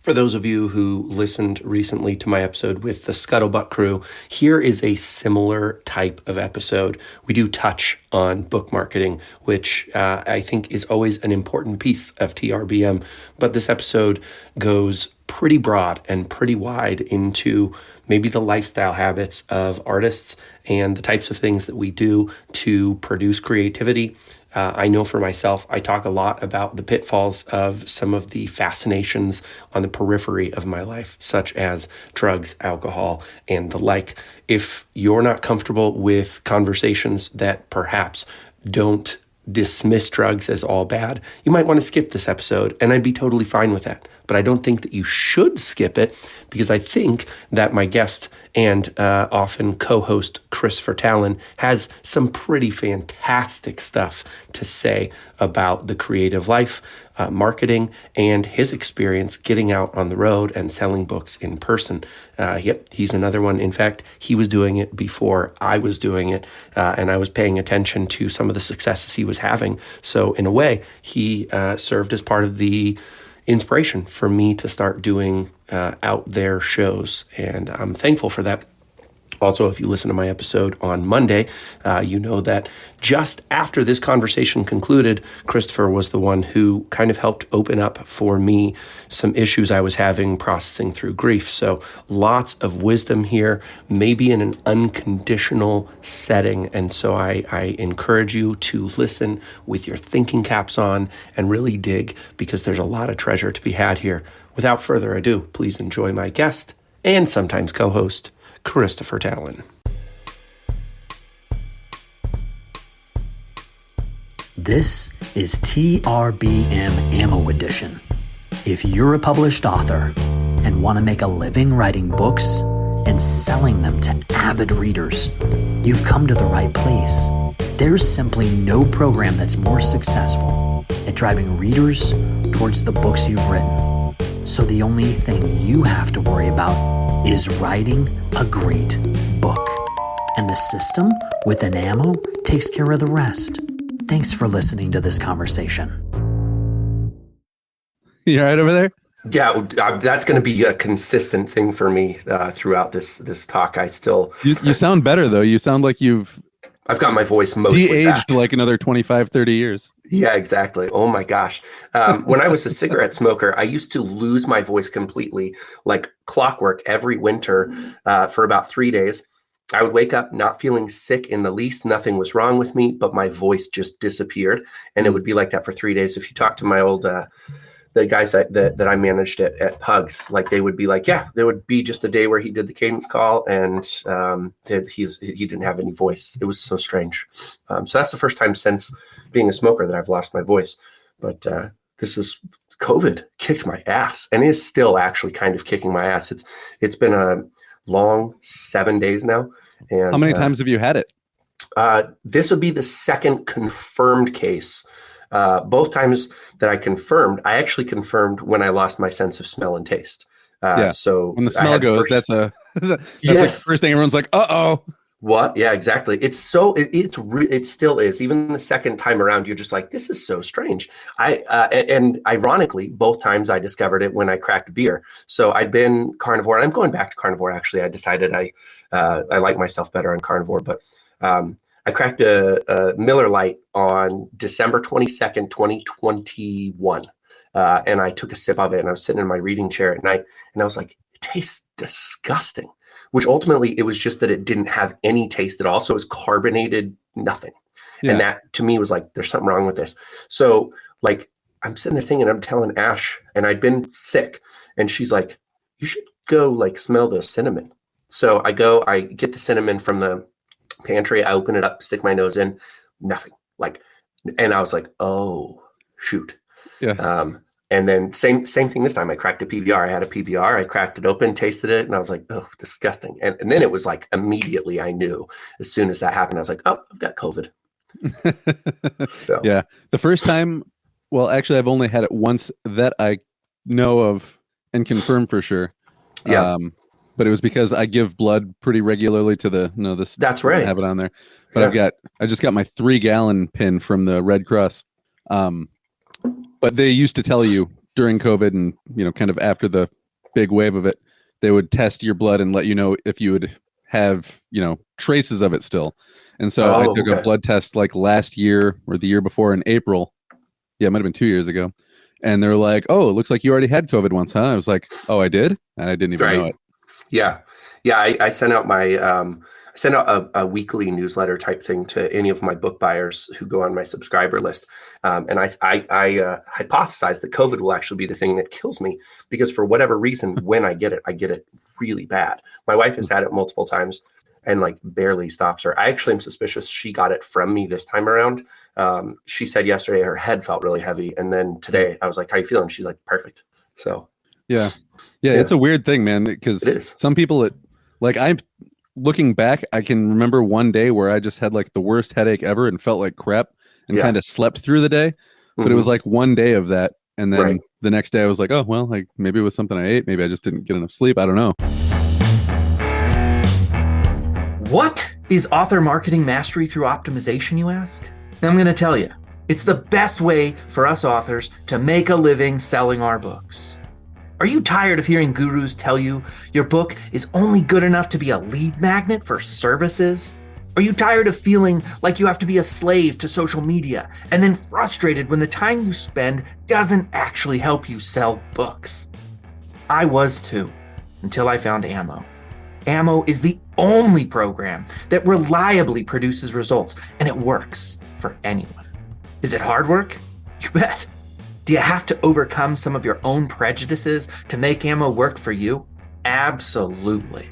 For those of you who listened recently to my episode with the Scuttlebutt crew, here is a similar type of episode. We do touch on book marketing, which I think is always an important piece of TRBM. But this episode goes pretty broad and pretty wide into maybe the lifestyle habits of artists and the types of things that we do to produce creativity. I know for myself, I talk a lot about the pitfalls of some of the fascinations on the periphery of my life, such as drugs, alcohol, and the like. If you're not comfortable with conversations that perhaps don't dismiss drugs as all bad, you might want to skip this episode, and I'd be totally fine with that. But I don't think that you should skip it, because I think that my guest and often co-host Christopher Tallon has some pretty fantastic stuff to say about the creative life, marketing, and his experience getting out on the road and selling books in person. Yep, he's another one. In fact, he was doing it before I was doing it, and I was paying attention to some of the successes he was having. So in a way, he served as part of the inspiration for me to start doing out there shows, and I'm thankful for that. Also, if you listen to my episode on Monday, you know that just after this conversation concluded, Christopher was the one who kind of helped open up for me some issues I was having processing through grief. So lots of wisdom here, maybe in an unconditional setting. And so I encourage you to listen with your thinking caps on and really dig, because there's a lot of treasure to be had here. Without further ado, please enjoy my guest and sometimes co-host, Christopher Tallon. This is TRBM Ammo Edition. If you're a published author and want to make a living writing books and selling them to avid readers, you've come to the right place. There's simply no program that's more successful at driving readers towards the books you've written. So the only thing you have to worry about is writing a great book. And the system within Ammo takes care of the rest. Thanks for listening to this conversation. You all right over there? Yeah, that's going to be a consistent thing for me throughout this talk. I still... You sound better, though. You sound like I've got my voice mostly de-aged back. like another 25, 30 years. Yeah, exactly. Oh my gosh. When I was a cigarette smoker, I used to lose my voice completely, like clockwork, every winter for about 3 days. I would wake up not feeling sick in the least. Nothing was wrong with me, but my voice just disappeared. And it would be like that for 3 days. If you talk to my old, the guys that I managed at Pugs, like they would be like, yeah, there would be just a day where he did the cadence call and he didn't have any voice. It was so strange. So that's the first time since being a smoker that I've lost my voice. But this is COVID kicked my ass, and is still actually kind of kicking my ass. It's been a long 7 days now. And how many times have you had it? This would be the second confirmed case. Both times that I actually confirmed when I lost my sense of smell and taste. So when the smell goes, that's yes. Like the first thing everyone's like, uh-oh. What? Yeah, exactly. It's so, it still is. Even the second time around, you're just like, this is so strange. And ironically, both times I discovered it when I cracked beer. So I'd been carnivore, and I'm going back to carnivore. Actually, I decided I like myself better on carnivore, but I cracked a Miller Lite on December 22nd, 2021. And I took a sip of it, and I was sitting in my reading chair at night, and I was like, it tastes disgusting. Which ultimately it was just that it didn't have any taste at all. So it was carbonated nothing. Yeah. And that to me was like, there's something wrong with this. So like, I'm sitting there thinking, I'm telling Ash, and I'd been sick, and she's like, you should go like smell the cinnamon. So I get the cinnamon from the pantry. I open it up, stick my nose in, nothing. And I was like, oh shoot. Yeah. And then same thing this time. I cracked a PBR. I had a PBR. I cracked it open, tasted it, and I was like, oh, disgusting. And then it was like immediately I knew as soon as that happened, I was like, oh, I've got COVID. So yeah. The first time, well, actually, I've only had it once that I know of and confirm for sure. Yeah. But it was because I give blood pretty regularly to this. That's right. I have it on there. But yeah. I just got my 3-gallon pin from the Red Cross. But they used to tell you during COVID and, kind of after the big wave of it, they would test your blood and let you know if you would have, traces of it still. And so I took a blood test like last year or the year before in April. Yeah, it might have been 2 years ago. And they're like, oh, it looks like you already had COVID once, huh? I was like, oh, I did? And I didn't even know it. Yeah. Yeah. I sent out a weekly newsletter type thing to any of my book buyers who go on my subscriber list. And I hypothesized that COVID will actually be the thing that kills me, because for whatever reason, when I get it really bad. My wife has had it multiple times and like barely stops her. I actually am suspicious she got it from me this time around. She said yesterday her head felt really heavy. And then today I was like, how you feeling? She's like, perfect. So yeah, it's a weird thing, man, because some people I'm looking back, I can remember one day where I just had like the worst headache ever and felt like crap and kind of slept through the day. But it was like one day of that. And then the next day I was like, oh, well, like maybe it was something I ate. Maybe I just didn't get enough sleep. I don't know. What is author marketing mastery through optimization, you ask? I'm going to tell you. It's the best way for us authors to make a living selling our books. Are you tired of hearing gurus tell you your book is only good enough to be a lead magnet for services? Are you tired of feeling like you have to be a slave to social media and then frustrated when the time you spend doesn't actually help you sell books? I was too, until I found Ammo. Ammo is the only program that reliably produces results, and it works for anyone. Is it hard work? You bet. Do you have to overcome some of your own prejudices to make Ammo work for you? Absolutely.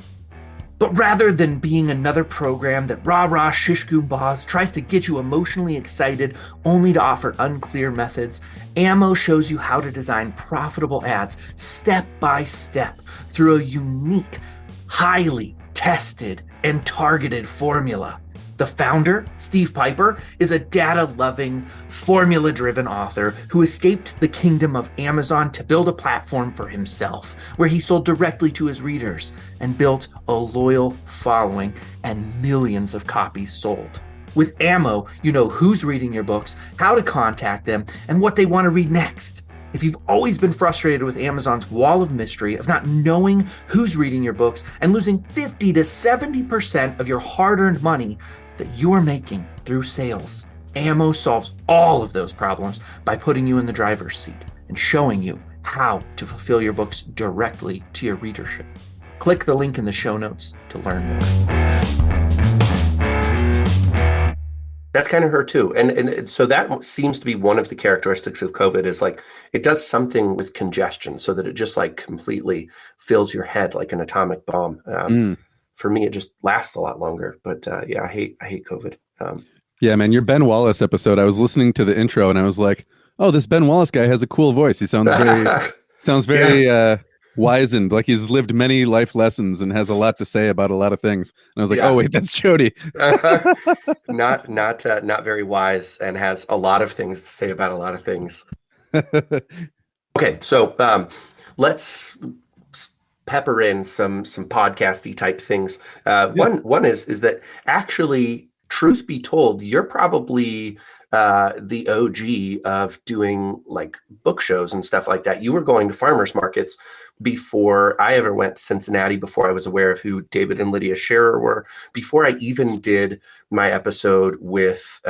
But rather than being another program that rah-rah shish-goom-bahs tries to get you emotionally excited only to offer unclear methods, Ammo shows you how to design profitable ads step by step through a unique, highly tested and targeted formula. The founder, Steve Piper, is a data-loving, formula-driven author who escaped the kingdom of Amazon to build a platform for himself, where he sold directly to his readers and built a loyal following and millions of copies sold. With Ammo, you know who's reading your books, how to contact them, and what they want to read next. If you've always been frustrated with Amazon's wall of mystery of not knowing who's reading your books and losing 50 to 70% of your hard-earned money that you're making through sales, Ammo solves all of those problems by putting you in the driver's seat and showing you how to fulfill your books directly to your readership. Click the link in the show notes to learn more. That's kind of her too. And so that seems to be one of the characteristics of COVID is like, it does something with congestion so that it just like completely fills your head like an atomic bomb. For me, it just lasts a lot longer, but I hate COVID. Yeah, man, your Ben Wallace episode, I was listening to the intro and I was like, oh, this Ben Wallace guy has a cool voice. He sounds very wizened, like he's lived many life lessons and has a lot to say about a lot of things. And I was like, oh wait, that's Jody. Not very wise and has a lot of things to say about a lot of things. Okay, so let's pepper in some podcasty type things. One is that actually, truth be told, you're probably the OG of doing like book shows and stuff like that. You were going to farmers markets before I ever went to Cincinnati, before I was aware of who David and Lydia Scherer were, before I even did my episode with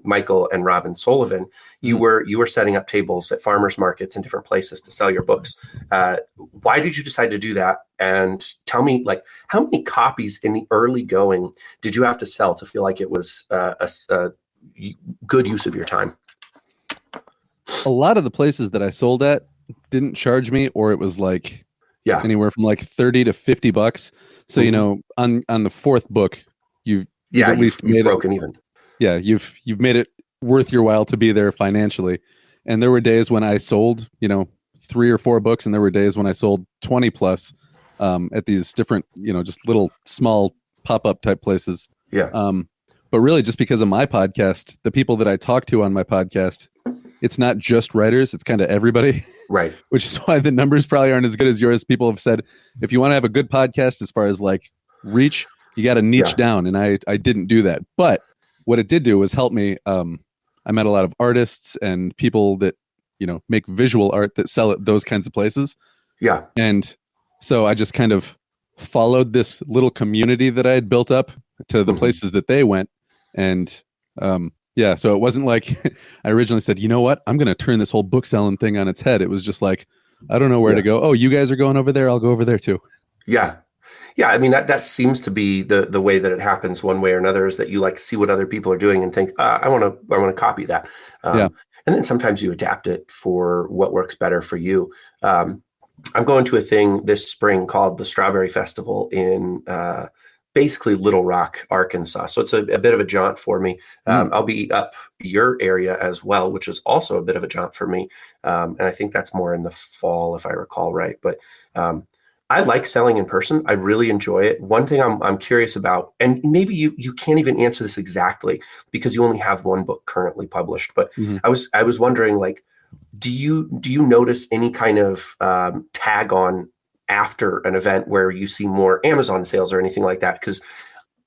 Michael and Robin Sullivan. You were setting up tables at farmers markets in different places to sell your books. Why did you decide to do that? And tell me, like, how many copies in the early going did you have to sell to feel like it was a good use of your time? A lot of the places that I sold at didn't charge me, or it was like anywhere from like $30 to $50. So on the fourth book, you've at least made broken even. Yeah, you've made it worth your while to be there financially. And there were days when I sold 3 or 4 books, and there were days when I sold 20 plus at these different just little small pop-up type places. But really, just because of my podcast, the people that I talk to on my podcast, it's not just writers, it's kind of everybody. Right. Which is why the numbers probably aren't as good as yours. People have said, if you want to have a good podcast as far as like reach, you got to niche down. And I didn't do that. But what it did do was help me. I met a lot of artists and people that make visual art that sell at those kinds of places. Yeah. And so I just kind of followed this little community that I had built up to the places that they went. And so it wasn't like I originally said, you know what, I'm going to turn this whole book selling thing on its head. It was just like, I don't know where to go. Oh, you guys are going over there. I'll go over there too. Yeah. Yeah. I mean, that seems to be the way that it happens one way or another, is that you like see what other people are doing and think, I want to copy that. And then sometimes you adapt it for what works better for you. I'm going to a thing this spring called the Strawberry Festival in basically Little Rock, Arkansas. So it's a bit of a jaunt for me. I'll be up your area as well, which is also a bit of a jaunt for me. And I think that's more in the fall, if I recall right. But I like selling in person. I really enjoy it. One thing I'm curious about, and maybe you can't even answer this exactly because you only have one book currently published, but I was wondering, like, do you notice any kind of tag on after an event where you see more Amazon sales or anything like that? Because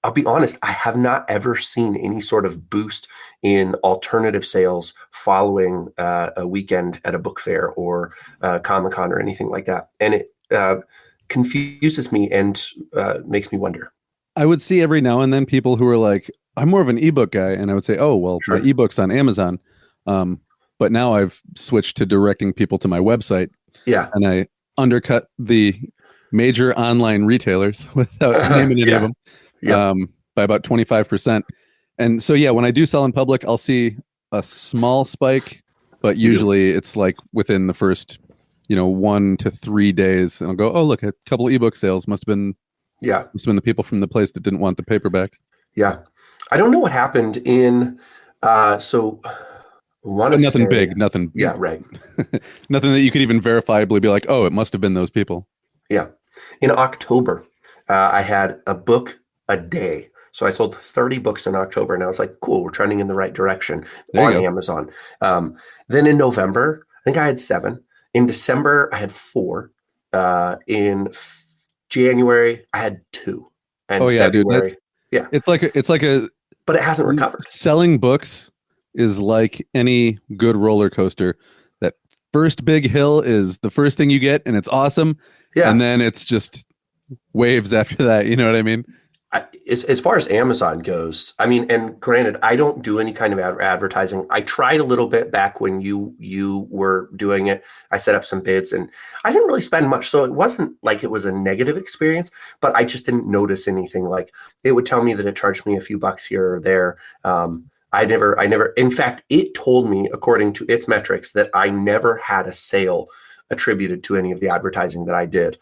I'll be honest, I have not ever seen any sort of boost in alternative sales following a weekend at a book fair or Comic-Con or anything like that. And it confuses me and makes me wonder. I would see every now and then people who are like, I'm more of an ebook guy. And I would say, oh, well, my ebook's on Amazon. But now I've switched to directing people to my website. Yeah. And I undercut the major online retailers without naming any of them by about 25%. And so, when I do sell in public, I'll see a small spike, but usually it's like within the first, 1 to 3 days. And I'll go, oh, look, a couple of ebook sales must have been the people from the place that didn't want the paperback. Yeah. I don't know what happened in, nothing big, nothing. Yeah, right. Nothing that you could even verifiably be like, oh, it must have been those people. Yeah. In October, I had a book a day. So I sold 30 books in October, and I was like, cool, we're trending in the right direction on Amazon. Then in November, I think I had 7. In December, I had 4. In January, I had 2. And February, dude, it's like a but it hasn't recovered. Selling books is like any good roller coaster. That first big hill is the first thing you get, and it's awesome. Yeah. And then it's just waves after that. You know what I mean? As far as Amazon goes, I mean, and granted, I don't do any kind of advertising. I tried a little bit back when you were doing it. I set up some bids, and I didn't really spend much. So it wasn't like it was a negative experience, but I just didn't notice anything. Like, it would tell me that it charged me a few bucks here or there. I never, in fact, it told me, according to its metrics, that I never had a sale attributed to any of the advertising that I did.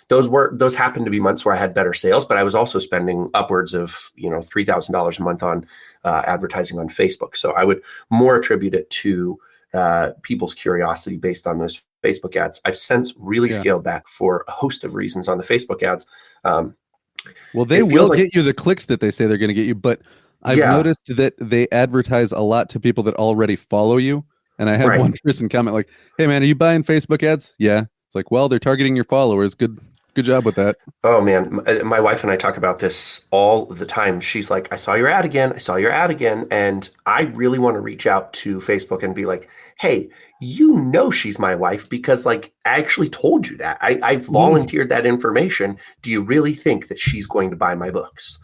Those happened to be months where I had better sales, but I was also spending upwards of, $3,000 a month on advertising on Facebook. So I would more attribute it to people's curiosity based on those Facebook ads. I've since really scaled back for a host of reasons on the Facebook ads. Well, they will get you the clicks that they say they're going to get you, but I've noticed that they advertise a lot to people that already follow you. And I had one person comment like, hey man, are you buying Facebook ads? Yeah. It's like, well, they're targeting your followers. Good job with that. Oh man. My wife and I talk about this all the time. She's like, I saw your ad again. And I really want to reach out to Facebook and be like, hey, she's my wife because like, I actually told you that. I volunteered that information. Do you really think that she's going to buy my books?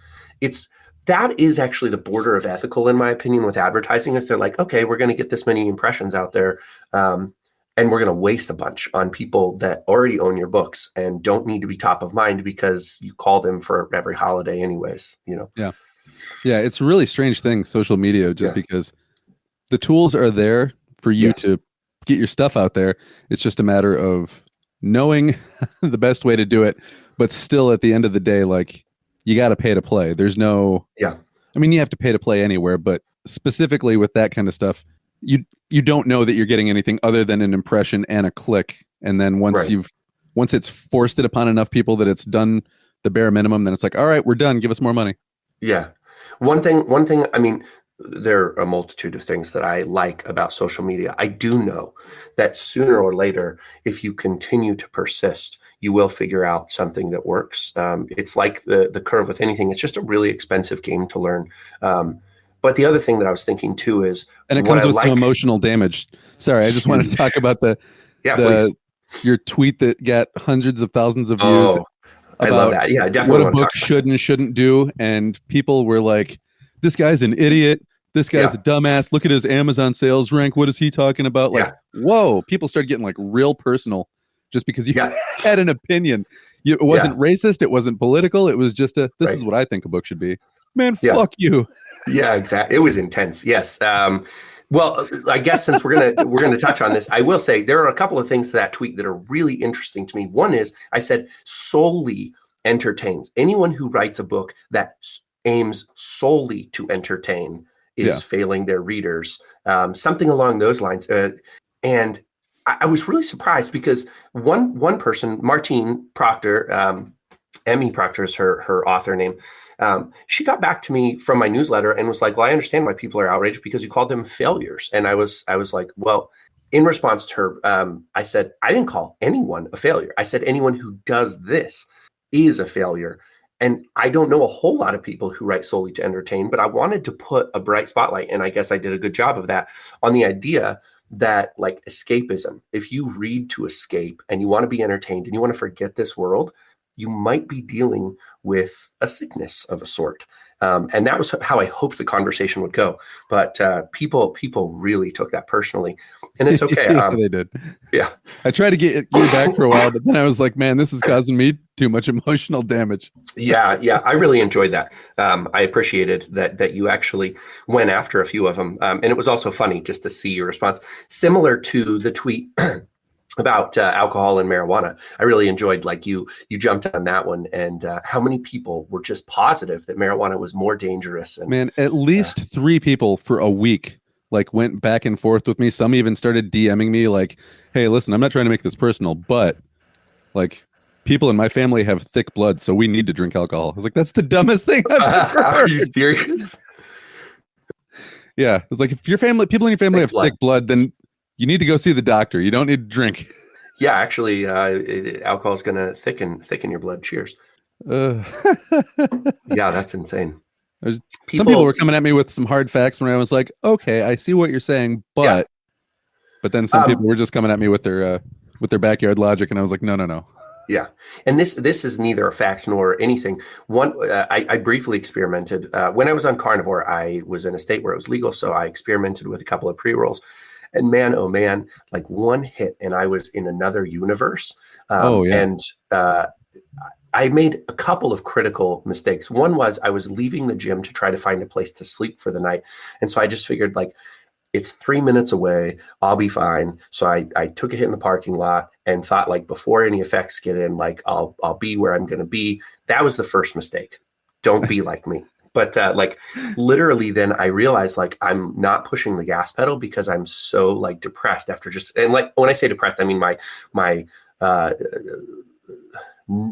That is actually the border of ethical, in my opinion, with advertising. Is they're like, okay, we're going to get this many impressions out there, and we're going to waste a bunch on people that already own your books and don't need to be top of mind because you call them for every holiday anyways, Yeah. It's a really strange thing, social media, because the tools are there for you to get your stuff out there. It's just a matter of knowing the best way to do it. But still, at the end of the day, like, you got to pay to play. There's no, I mean, you have to pay to play anywhere, but specifically with that kind of stuff, you don't know that you're getting anything other than an impression and a click. And then once it's forced it upon enough people that it's done the bare minimum, then it's like, all right, we're done. Give us more money. Yeah. One thing, I mean, there are a multitude of things that I like about social media. I do know that sooner or later, if you continue to persist, you will figure out something that works. It's like the curve with anything. It's just a really expensive game to learn. But the other thing that I was thinking too is, And it what comes I with some like. emotional damage. Sorry, I just wanted to talk about Yeah, please. your tweet that got hundreds of thousands of views Oh, I love about that. Yeah, I what definitely a want to book talk about should and shouldn't do, and people were like, "This guy's an idiot. This that. guy's a dumbass. Look at his Amazon sales rank. What is he talking about?" Like, Yeah, whoa! People started getting like real personal just because you yeah, had an opinion. It yeah, wasn't racist. It wasn't political. It was just this right. is what I think a book should be. Man, Yeah, fuck you. yeah, exactly. It was intense. Yes. Well, I guess since we're gonna touch on this, I will say there are a couple of things to that tweet that are really interesting to me. One is I said solely entertains. Anyone who writes a book that aims solely to entertain Yeah. is failing their readers. Something along those lines. And I was really surprised because one person, Martine Proctor, Emmy Proctor is her author name. She got back to me from my newsletter and was like, "Well, I understand why people are outraged because you called them failures." And I was like, "Well," in response to her, I said, "I didn't call anyone a failure. I said anyone who does this is a failure." And I don't know a whole lot of people who write solely to entertain, but I wanted to put a bright spotlight, and I guess I did a good job of that, on the idea that, like, escapism, if you read to escape and you want to be entertained and you want to forget this world, you might be dealing with a sickness of a sort. And that was how I hoped the conversation would go. But people really took that personally. And it's okay. Yeah, they did. Yeah. I tried to get you back for a while, but then I was like, man, this is causing me too much emotional damage. Yeah. I really enjoyed that. I appreciated that you actually went after a few of them. And it was also funny just to see your response. Similar to the tweet about alcohol and marijuana. I really enjoyed, like, you jumped on that one, and how many people were just positive that marijuana was more dangerous. And Man, at least 3 people for a week like went back and forth with me. Some even started DMing me like, "Hey, listen, I'm not trying to make this personal, but like people in my family have thick blood, so we need to drink alcohol." I was like, "That's the dumbest thing I've ever heard." Are you serious? Yeah, it's like, if people in your family have thick blood, then you need to go see the doctor. You don't need to drink. Yeah, actually, alcohol is going to thicken your blood. Cheers. Yeah, that's insane. Some people were coming at me with some hard facts when I was like, "Okay, I see what you're saying," but then some people were just coming at me with their backyard logic, and I was like, no. Yeah, and this is neither a fact nor anything. I briefly experimented when I was on carnivore. I was in a state where it was legal, so I experimented with a couple of pre-rolls. And man, oh man, like one hit and I was in another universe. And I made a couple of critical mistakes. One was I was leaving the gym to try to find a place to sleep for the night. And so I just figured, like, it's 3 minutes away, I'll be fine. So I took a hit in the parking lot and thought, like, before any effects get in, like, I'll be where I'm going to be. That was the first mistake. Don't be like me. But like, literally, then I realized, like, I'm not pushing the gas pedal because I'm so, like, depressed after and like, when I say depressed, I mean my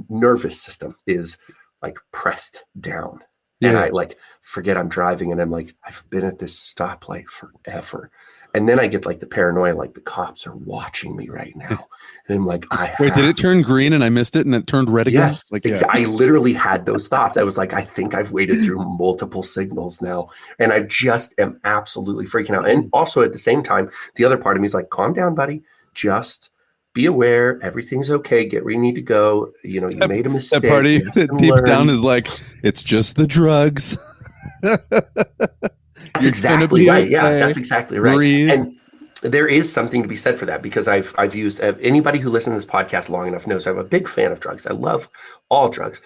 nervous system is, like, pressed down. And I, like, forget I'm driving, and I'm like, I've been at this stoplight forever. And then I get, like, the paranoia, like, the cops are watching me right now. And I'm like, Wait, did it turn green and I missed it and it turned red again? Yes, like, I literally had those thoughts. I was like, I think I've waded through multiple signals now. And I just am absolutely freaking out. And also at the same time, the other part of me is like, calm down, buddy. Just be aware. Everything's okay. Get where you need to go. You know, you made a mistake. That party deep down is like, it's just the drugs. That's exactly right. Okay. Yeah, that's exactly right. Breathe. And there is something to be said for that, because I've used, anybody who listens to this podcast long enough knows I'm a big fan of drugs. I love all drugs.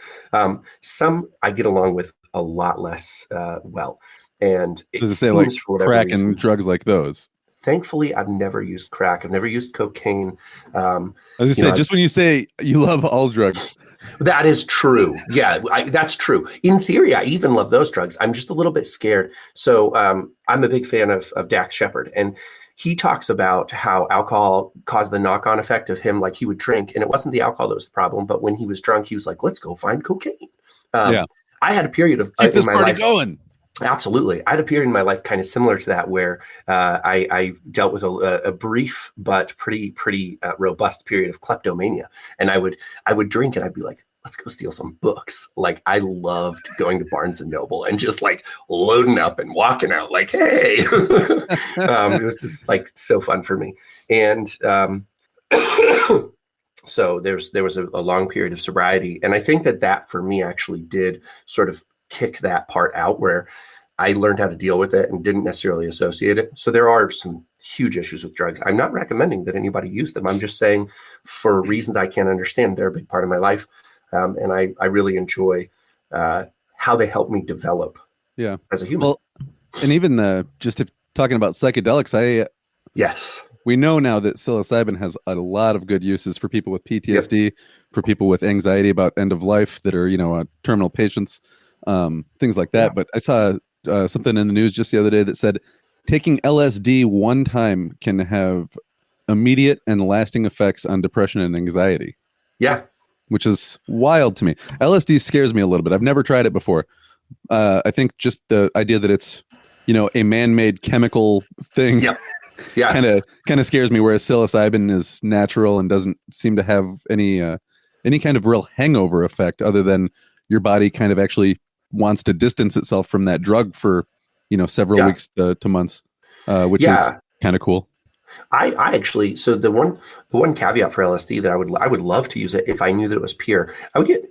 Some I get along with a lot less well. And it Does it seems, say, like, for whatever crack reason, and drugs like those? Thankfully, I've never used crack. I've never used cocaine. I was going to say, just when you say you love all drugs. That is true. Yeah, that's true. In theory, I even love those drugs. I'm just a little bit scared. So I'm a big fan of Dax Shepard. And he talks about how alcohol caused the knock-on effect of him, like, he would drink, and it wasn't the alcohol that was the problem, but when he was drunk, he was like, let's go find cocaine. I had a period of keep this in my party life, going. Absolutely. I had a period in my life kind of similar to that, where I dealt with a brief but pretty robust period of kleptomania. And I would drink and I'd be like, let's go steal some books. Like I loved going to Barnes and Noble and just like loading up and walking out like, hey, it was just like so fun for me. And so there was a long period of sobriety. And I think that for me actually did sort of kick that part out where I learned how to deal with it and didn't necessarily associate it. So there are some huge issues with drugs. I'm not recommending that anybody use them. I'm just saying for reasons I can't understand, they're a big part of my life. And I really enjoy how they help me develop as a human. Well, and even just if talking about psychedelics, yes. We know now that psilocybin has a lot of good uses for people with PTSD, for people with anxiety about end of life that are, terminal patients, things like that. But I saw something in the news just the other day that said taking LSD one time can have immediate and lasting effects on depression and anxiety. Yeah. Which is wild to me. LSD scares me a little bit. I've never tried it before. I think just the idea that it's, a man-made chemical thing. Yeah. kind of scares me, whereas psilocybin is natural and doesn't seem to have any kind of real hangover effect other than your body kind of actually wants to distance itself from that drug for several weeks to months, which is kind of cool. I actually, so the one caveat for LSD that I would love to use it if I knew that it was pure. I would get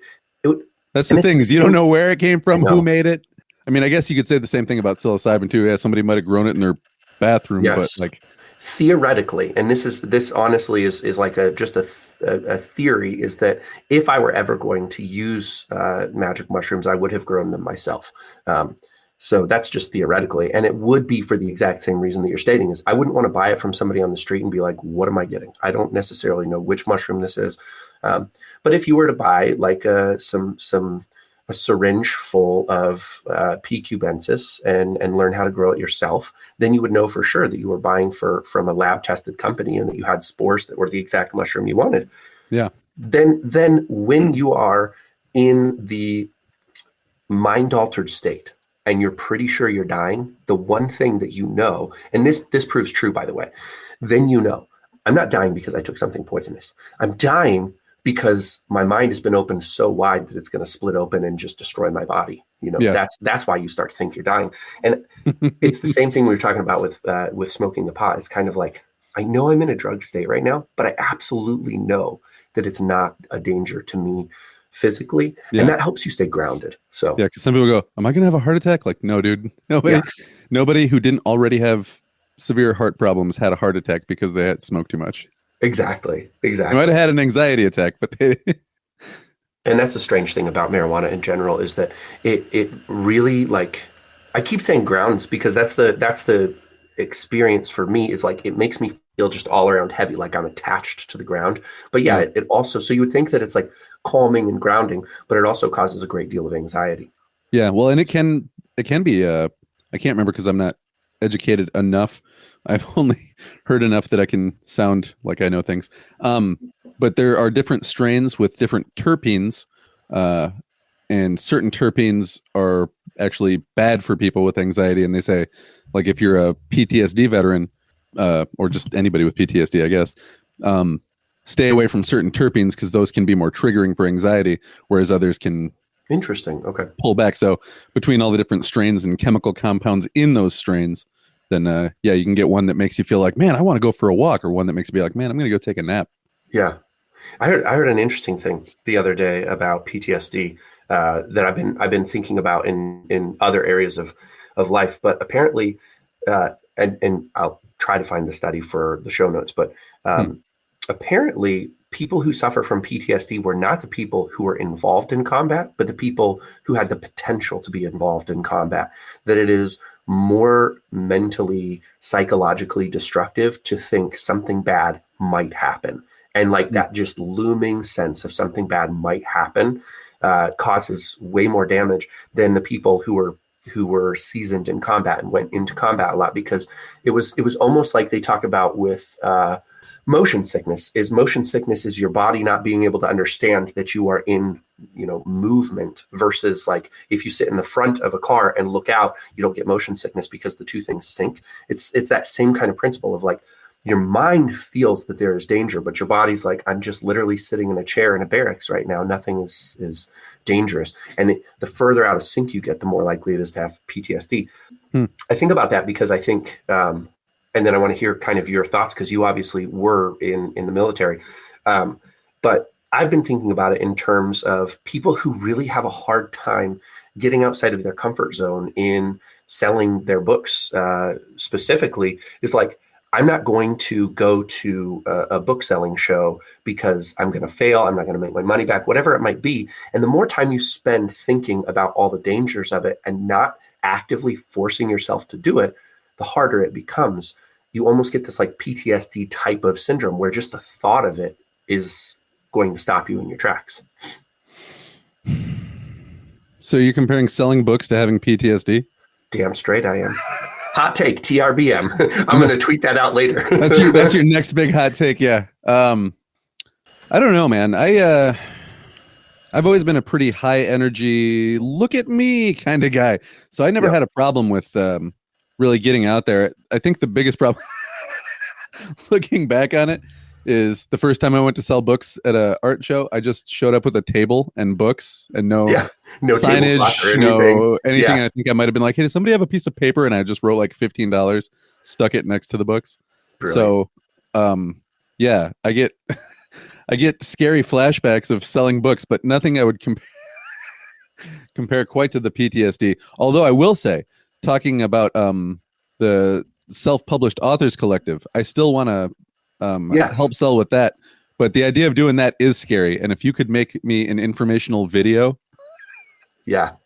it. That's the thing, is you don't know where it came from, who made it. I mean, I guess you could say the same thing about psilocybin too. Yeah, somebody might have grown it in their bathroom, but like theoretically, and this honestly is like a theory, is that if I were ever going to use magic mushrooms, I would have grown them myself. So that's just theoretically, and it would be for the exact same reason that you're stating, is I wouldn't want to buy it from somebody on the street and be like, what am I getting? I don't necessarily know which mushroom this is. But if you were to buy like a syringe full of P. cubensis and learn how to grow it yourself, then you would know for sure that you were buying from a lab tested company and that you had spores that were the exact mushroom you wanted. Yeah. Then when you are in the mind altered state and you're pretty sure you're dying, the one thing that and this proves true, by the way, then I'm not dying because I took something poisonous. I'm dying because my mind has been opened so wide that it's going to split open and just destroy my body. That's why you start to think you're dying. And it's the same thing we were talking about with smoking the pot. It's kind of like, I know I'm in a drug state right now, but I absolutely know that it's not a danger to me physically. Yeah. And that helps you stay grounded. So because some people go, am I going to have a heart attack? Like, no, dude, nobody who didn't already have severe heart problems had a heart attack because they had smoked too much. Exactly. I might have had an anxiety attack, but and that's a strange thing about marijuana in general, is that it really, like, I keep saying grounds because that's the experience for me, is like, it makes me feel just all around heavy, like I'm attached to the ground. But it also, so you would think that it's like calming and grounding, but it also causes a great deal of anxiety. Yeah. Well, and it can be, I can't remember because I'm not educated enough. I've only heard enough that I can sound like I know things. But there are different strains with different terpenes, and certain terpenes are actually bad for people with anxiety. And they say, like, if you're a PTSD veteran, or just anybody with PTSD, I guess, stay away from certain terpenes because those can be more triggering for anxiety, whereas others can pull back. So between all the different strains and chemical compounds in those strains, then you can get one that makes you feel like, man, I want to go for a walk, or one that makes you be like, man, I'm going to go take a nap. Yeah. I heard an interesting thing the other day about PTSD that I've been thinking about in other areas of life, but apparently, and I'll try to find the study for the show notes, but apparently people who suffer from PTSD were not the people who were involved in combat, but the people who had the potential to be involved in combat. That it is more mentally, psychologically destructive to think something bad might happen. And like that just looming sense of something bad might happen causes way more damage than the people who were seasoned in combat and went into combat a lot, because it was almost like they talk about with motion sickness. Motion sickness is your body not being able to understand that you are in movement, versus like if you sit in the front of a car and look out, you don't get motion sickness because the two things sync. It's that same kind of principle of like, your mind feels that there is danger, but your body's like, I'm just literally sitting in a chair in a barracks right now. Nothing is dangerous. And the further out of sync you get, the more likely it is to have PTSD. I think about that because I think, and then I want to hear kind of your thoughts, because you obviously were in the military. But I've been thinking about it in terms of people who really have a hard time getting outside of their comfort zone in selling their books. Specifically, is like, I'm not going to go to a book selling show because I'm going to fail. I'm not going to make my money back, whatever it might be. And the more time you spend thinking about all the dangers of it and not actively forcing yourself to do it, the harder it becomes. You almost get this like PTSD type of syndrome where just the thought of it is going to stop you in your tracks. So you're comparing selling books to having PTSD? Damn straight I am. Hot take, TRBM. I'm going to tweet that out later. That's your next big hot take. Yeah. I don't know, man. I've always been a pretty high energy, look at me kind of guy. So I never had a problem with really getting out there. I think the biggest problem looking back on it is the first time I went to sell books at an art show, I just showed up with a table and books and no signage, no anything. And I think I might have been like, hey, does somebody have a piece of paper? And I just wrote like $15, stuck it next to the books. Brilliant. So, I get I get scary flashbacks of selling books, but nothing I would compare quite to the PTSD. Although I will say, talking about the self-published authors collective, I still want to help sell with that, but the idea of doing that is scary. And if you could make me an informational video, that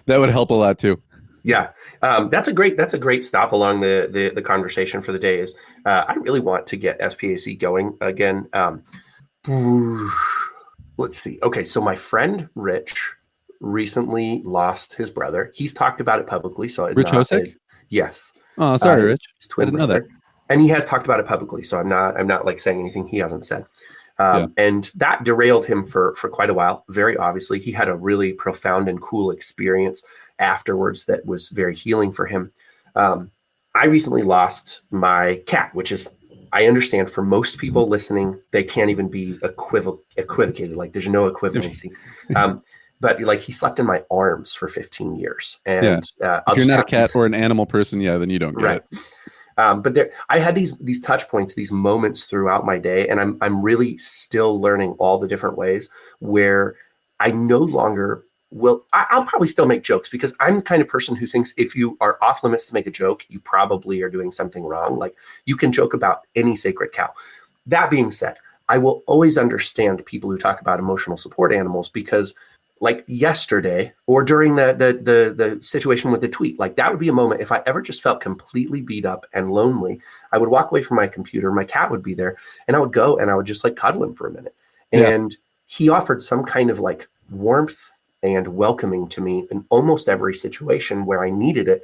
would help a lot too. That's a great stop along the conversation for the day. Is I really want to get SPAC going again. Let's see. Okay, so my friend Rich recently lost his brother. He's talked about it publicly. So Rich Hosek? Yes. Oh, sorry, Rich. His twin brother. Know that. And he has talked about it publicly, so I'm not like saying anything he hasn't said. And that derailed him for quite a while. Very obviously, he had a really profound and cool experience afterwards that was very healing for him. I recently lost my cat, which is, I understand for most people listening, they can't even be equivocated. Like there's no equivalency. But like he slept in my arms for 15 years. And if you're not a cat or an animal person, then you don't get it. But I had these touch points, these moments throughout my day, and I'm really still learning all the different ways where I no longer will. I'll probably still make jokes because I'm the kind of person who thinks if you are off limits to make a joke, you probably are doing something wrong. Like you can joke about any sacred cow. That being said, I will always understand people who talk about emotional support animals because, like yesterday or during the situation with the tweet, like that would be a moment if I ever just felt completely beat up and lonely, I would walk away from my computer, my cat would be there, and I would go and I would just like cuddle him for a minute. And he offered some kind of like warmth and welcoming to me in almost every situation where I needed it.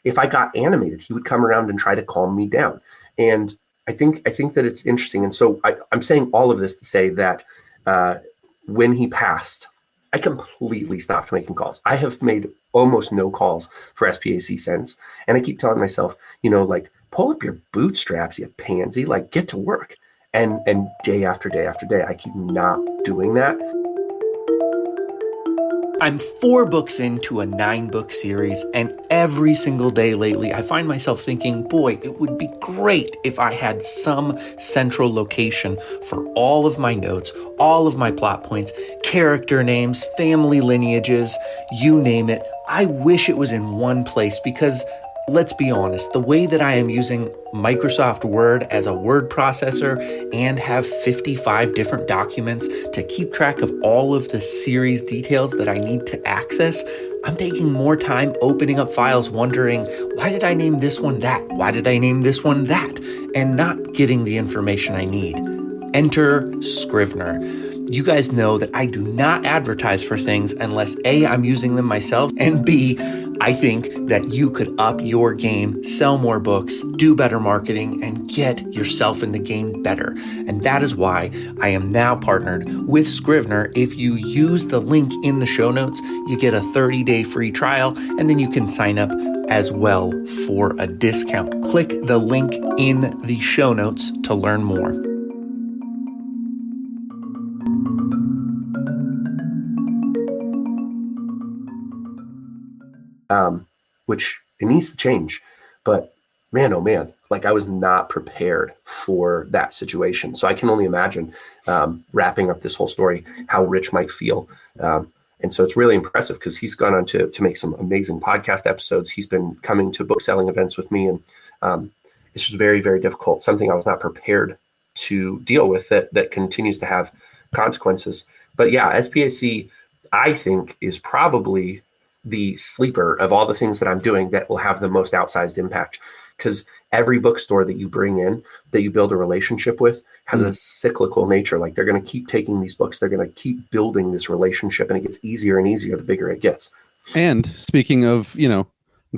If I got animated, he would come around and try to calm me down. And I think that it's interesting. And so I'm saying all of this to say that when he passed, I completely stopped making calls. I have made almost no calls for SPAC since. And I keep telling myself, like, pull up your bootstraps, you pansy, like get to work. And day after day after day, I keep not doing that. I'm 4 books into a 9-book series, and every single day lately, I find myself thinking, boy, it would be great if I had some central location for all of my notes, all of my plot points, character names, family lineages, you name it. I wish it was in one place because, let's be honest, the way that I am using Microsoft Word as a word processor and have 55 different documents to keep track of all of the series details that I need to access, I'm taking more time opening up files wondering, why did I name this one that? Why did I name this one that? And not getting the information I need. Enter Scrivener. You guys know that I do not advertise for things unless A, I'm using them myself, and B, I think that you could up your game, sell more books, do better marketing, and get yourself in the game better. And that is why I am now partnered with Scrivener. If you use the link in the show notes, you get a 30-day free trial, and then you can sign up as well for a discount. Click the link in the show notes to learn more. Which it needs to change, but man, oh man, like I was not prepared for that situation. So I can only imagine wrapping up this whole story, how Rich might feel. And so it's really impressive because he's gone on to make some amazing podcast episodes. He's been coming to book selling events with me, and it's just very, very difficult. Something I was not prepared to deal with that continues to have consequences. But yeah, SPAC, I think, is probably the sleeper of all the things that I'm doing that will have the most outsized impact. Because every bookstore that you bring in, that you build a relationship with, has a cyclical nature. Like they're going to keep taking these books. They're going to keep building this relationship, and it gets easier and easier the bigger it gets. And speaking of, I'm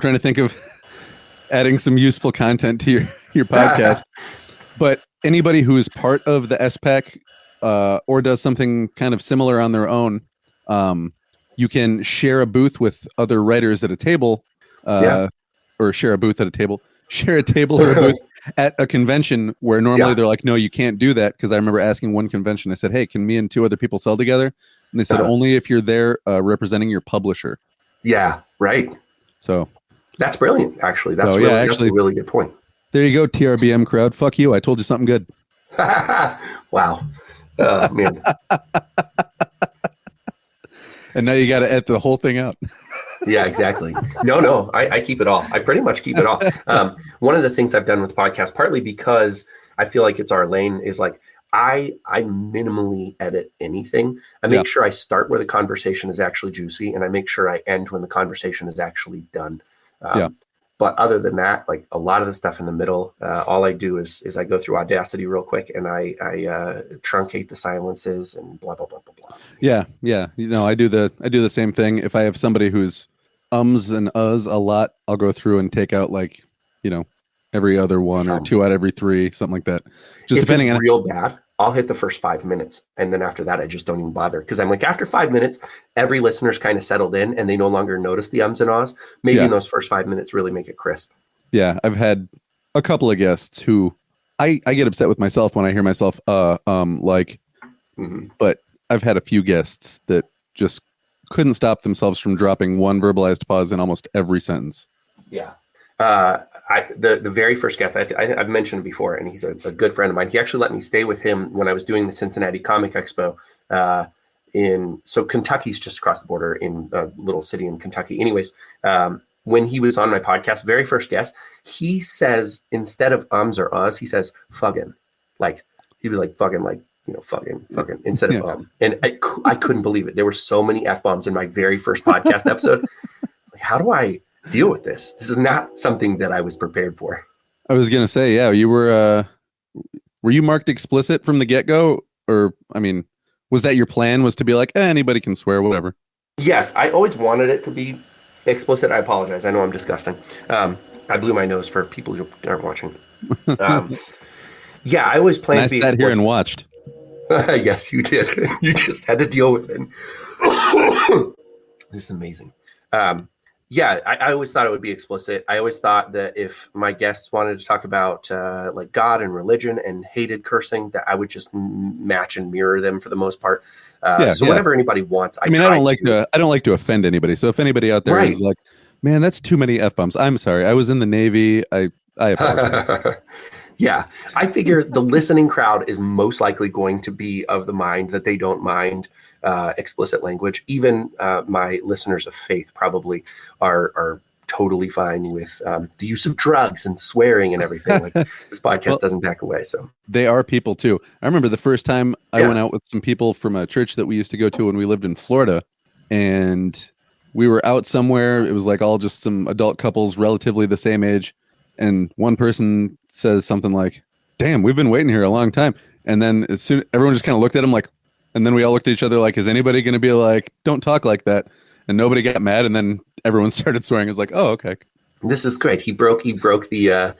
trying to think of adding some useful content to your podcast. But anybody who is part of the SPAC or does something kind of similar on their own, you can share a booth with other writers at a table, or share a table or a booth at a convention where normally they're like, no, you can't do that. Because I remember asking one convention, I said, hey, can me and two other people sell together? And they said, only if you're there representing your publisher. Yeah, right. So that's brilliant, actually. That's that's a really good point. There you go, TRBM crowd. Fuck you. I told you something good. Wow. Man. And now you got to edit the whole thing out. Yeah, exactly. No, I keep it all. I pretty much keep it all. One of the things I've done with the podcast, partly because I feel like it's our lane, is like I minimally edit anything. I make sure I start where the conversation is actually juicy, and I make sure I end when the conversation is actually done. But other than that, like a lot of the stuff in the middle, all I do is I go through Audacity real quick, and I truncate the silences and blah blah blah blah blah. Yeah. I do the same thing. If I have somebody who's ums and uhs a lot, I'll go through and take out every other one or 2 out of every 3, something like that. Just if depending it's on real bad, I'll hit the first 5 minutes, and then after that, I just don't even bother, because I'm like, after 5 minutes, every listener's kind of settled in, and they no longer notice the ums and ahs. Maybe in those first 5 minutes, really make it crisp. Yeah, I've had a couple of guests who I get upset with myself when I hear myself but I've had a few guests that just couldn't stop themselves from dropping one verbalized pause in almost every sentence. Yeah. The very first guest I've mentioned before, and he's a good friend of mine. He actually let me stay with him when I was doing the Cincinnati Comic Expo. So Kentucky's just across the border in a little city in Kentucky. Anyways, when he was on my podcast, very first guest, he says, instead of ums or uhs, he says fuggin'. Like he'd be like fuggin', like fuggin' instead of and I couldn't believe it. There were so many F-bombs in my very first podcast episode. Like, how do I deal with this? This is not something that I was prepared for. I was gonna say, you were you marked explicit from the get-go, or was that your plan, was to be like, anybody can swear, whatever? Yes, I always wanted it to be explicit. I apologize. I know I'm disgusting. I blew my nose for people who aren't watching. I always planned to be explicit. Here and watched. Yes, you did. You just had to deal with it. This is amazing. I always thought it would be explicit. I always thought that if my guests wanted to talk about like God and religion and hated cursing, that I would just match and mirror them for the most part. Whatever anybody wants, I don't like to offend anybody. So if anybody out there is like, man, that's too many F-bombs, I'm sorry. I was in the Navy. I apologize. Yeah, I figure the listening crowd is most likely going to be of the mind that they don't mind explicit language. Even my listeners of faith probably are totally fine with the use of drugs and swearing and everything. Like this podcast doesn't back away. So they are people too. I remember the first time I went out with some people from a church that we used to go to when we lived in Florida, and we were out somewhere. It was like all just some adult couples, relatively the same age. And one person says something like, damn, we've been waiting here a long time. And then as soon everyone just kind of looked at him like, and then we all looked at each other like, is anybody going to be like, don't talk like that? And nobody got mad. And then everyone started swearing. It was like, oh, okay. This is great. He broke the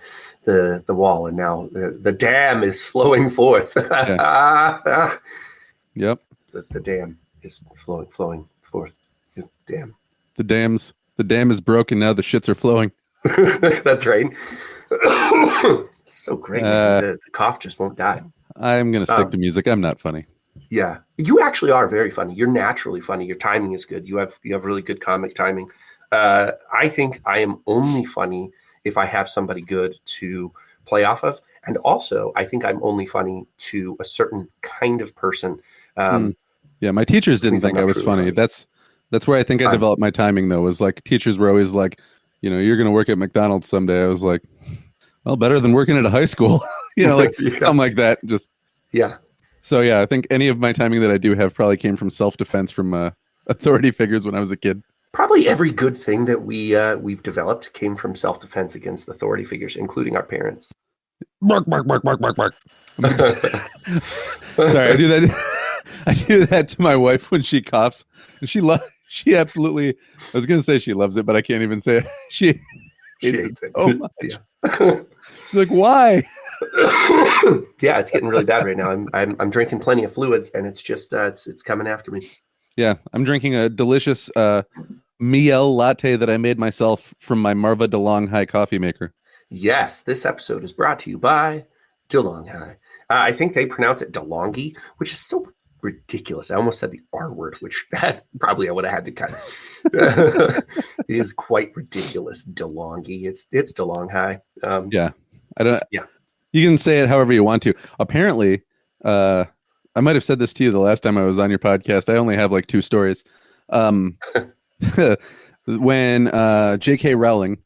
wall, and now the dam is flowing forth. Yep. The dam is flowing forth. Damn. The dam is broken now. The shits are flowing. That's right. So great, man. The cough just won't die. I'm going to stick to music. I'm not funny. Yeah, you actually are very funny. You're naturally funny. Your timing is good. You have really good comic timing. I think I am only funny if I have somebody good to play off of, and also I think I'm only funny to a certain kind of person. Yeah, my teachers didn't think I was funny. That's where I think I developed my timing, though. Was like teachers were always like, you're going to work at McDonald's someday. I was like, well, better than working at a high school, like something like that. Just yeah. So yeah, I think any of my timing that I do have probably came from self-defense from authority figures when I was a kid. Probably every good thing that we've developed came from self-defense against authority figures, including our parents. Bark, bark, bark, bark, bark, bark. Sorry, I do that. I do that to my wife when she coughs, and she absolutely. I was going to say she loves it, but I can't even say it. She hates it so much. Yeah. She's like, "Why?" Yeah, it's getting really bad right now. I'm drinking plenty of fluids, and it's just it's coming after me. Yeah, I'm drinking a delicious Miel latte that I made myself from my Marva DeLong High coffee maker. Yes, this episode is brought to you by DeLong High. I think they pronounce it DeLonghi, which is so ridiculous. I almost said the R word, which that probably I would have had to cut. It is quite ridiculous. DeLonghi. It's DeLong High. Yeah, I don't. Yeah, you can say it however you want to. Apparently, I might have said this to you the last time I was on your podcast. I only have like 2 stories. When J.K. Rowling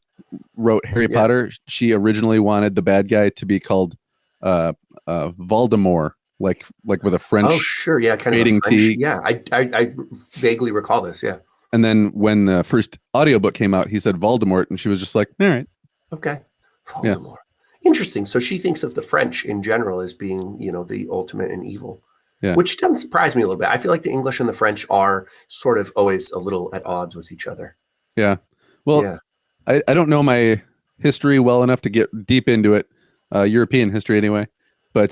wrote Harry Potter, she originally wanted the bad guy to be called Voldemort, like with a French. Oh, sure, yeah, kind of a French. Yeah, I vaguely recall this. Yeah. And then when the first audiobook came out, he said Voldemort, and she was just like, "All right, okay, Voldemort." Yeah. Interesting. So she thinks of the French in general as being, the ultimate in evil. Yeah. Which doesn't surprise me a little bit. I feel like the English and the French are sort of always a little at odds with each other. Yeah. Well, I don't know my history well enough to get deep into it, European history anyway. But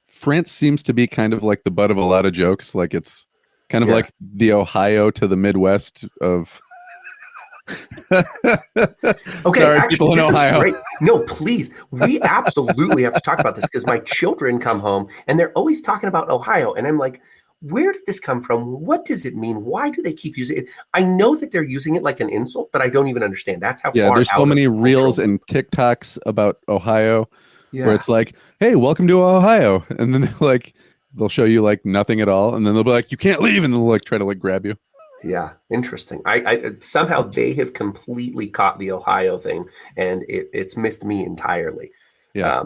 France seems to be kind of like the butt of a lot of jokes. Like it's kind of like the Ohio to the Midwest of... Okay, sorry, actually, people in Ohio. Great. No, please. We absolutely have to talk about this because my children come home and they're always talking about Ohio. And I'm like, where did this come from? What does it mean? Why do they keep using it? I know that they're using it like an insult, but I don't even understand. That's how far there's so many reels and TikToks about Ohio where it's like, hey, welcome to Ohio. And then they'll show you like nothing at all. And then they'll be like, you can't leave. And they'll like try to like grab you. Yeah, interesting. I somehow they have completely caught the Ohio thing, and it's missed me entirely. Yeah.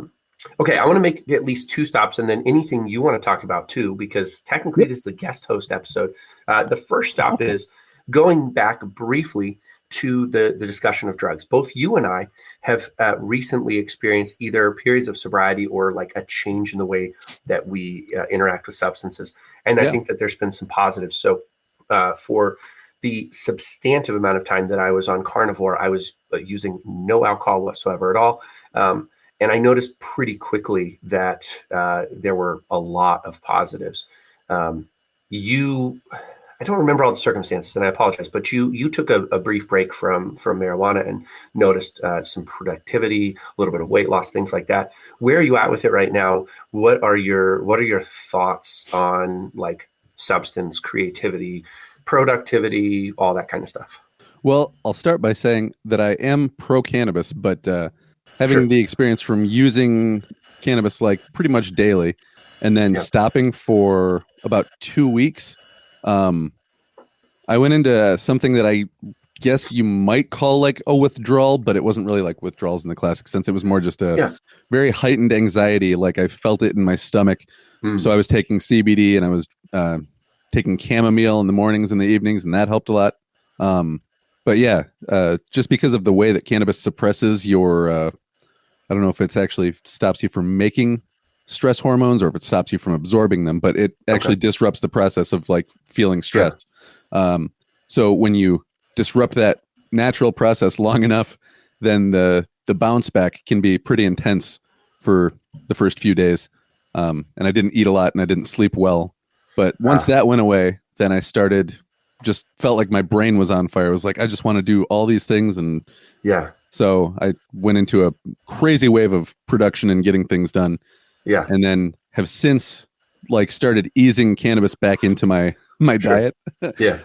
Okay, I want to make at least 2 stops, and then anything you want to talk about too, because technically this is a guest host episode. The first stop is going back briefly to the discussion of drugs. Both you and I have recently experienced either periods of sobriety or like a change in the way that we interact with substances, and I think that there's been some positives. So. For the substantive amount of time that I was on carnivore, I was using no alcohol whatsoever at all. And I noticed pretty quickly that there were a lot of positives. I don't remember all the circumstances, and I apologize, but you took a brief break from marijuana and noticed some productivity, a little bit of weight loss, things like that. Where are you at with it right now? What are your thoughts on like substance, creativity, productivity, all that kind of stuff? Well, I'll start by saying that I am pro cannabis, but having the experience from using cannabis like pretty much daily and then stopping for about 2 weeks, I went into something that I guess you might call like a withdrawal, but it wasn't really like withdrawals in the classic sense. It was more just a very heightened anxiety. Like I felt it in my stomach. So I was taking CBD and I was taking chamomile in the mornings and the evenings, and that helped a lot. But just because of the way that cannabis suppresses your, I don't know if it's actually stops you from making stress hormones or if it stops you from absorbing them, but it actually disrupts the process of like feeling stressed. So when you disrupt that natural process long enough, then the bounce back can be pretty intense for the first few days. And I didn't eat a lot and I didn't sleep well. But once that went away, then I started just felt like my brain was on fire. I was like, I just want to do all these things. And So I went into a crazy wave of production and getting things done. Yeah. And then have since like started easing cannabis back into my diet. Yeah.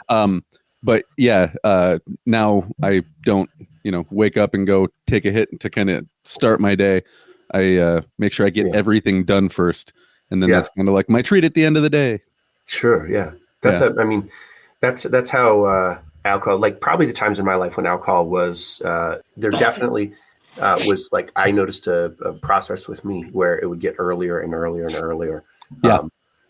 But yeah, now I don't, wake up and go take a hit to kind of start my day. I make sure I get everything done first. And then that's kind of like my treat at the end of the day. Sure. Yeah. That's how alcohol, like probably the times in my life when alcohol was, there definitely was like, I noticed a process with me where it would get earlier and earlier and earlier. Yeah.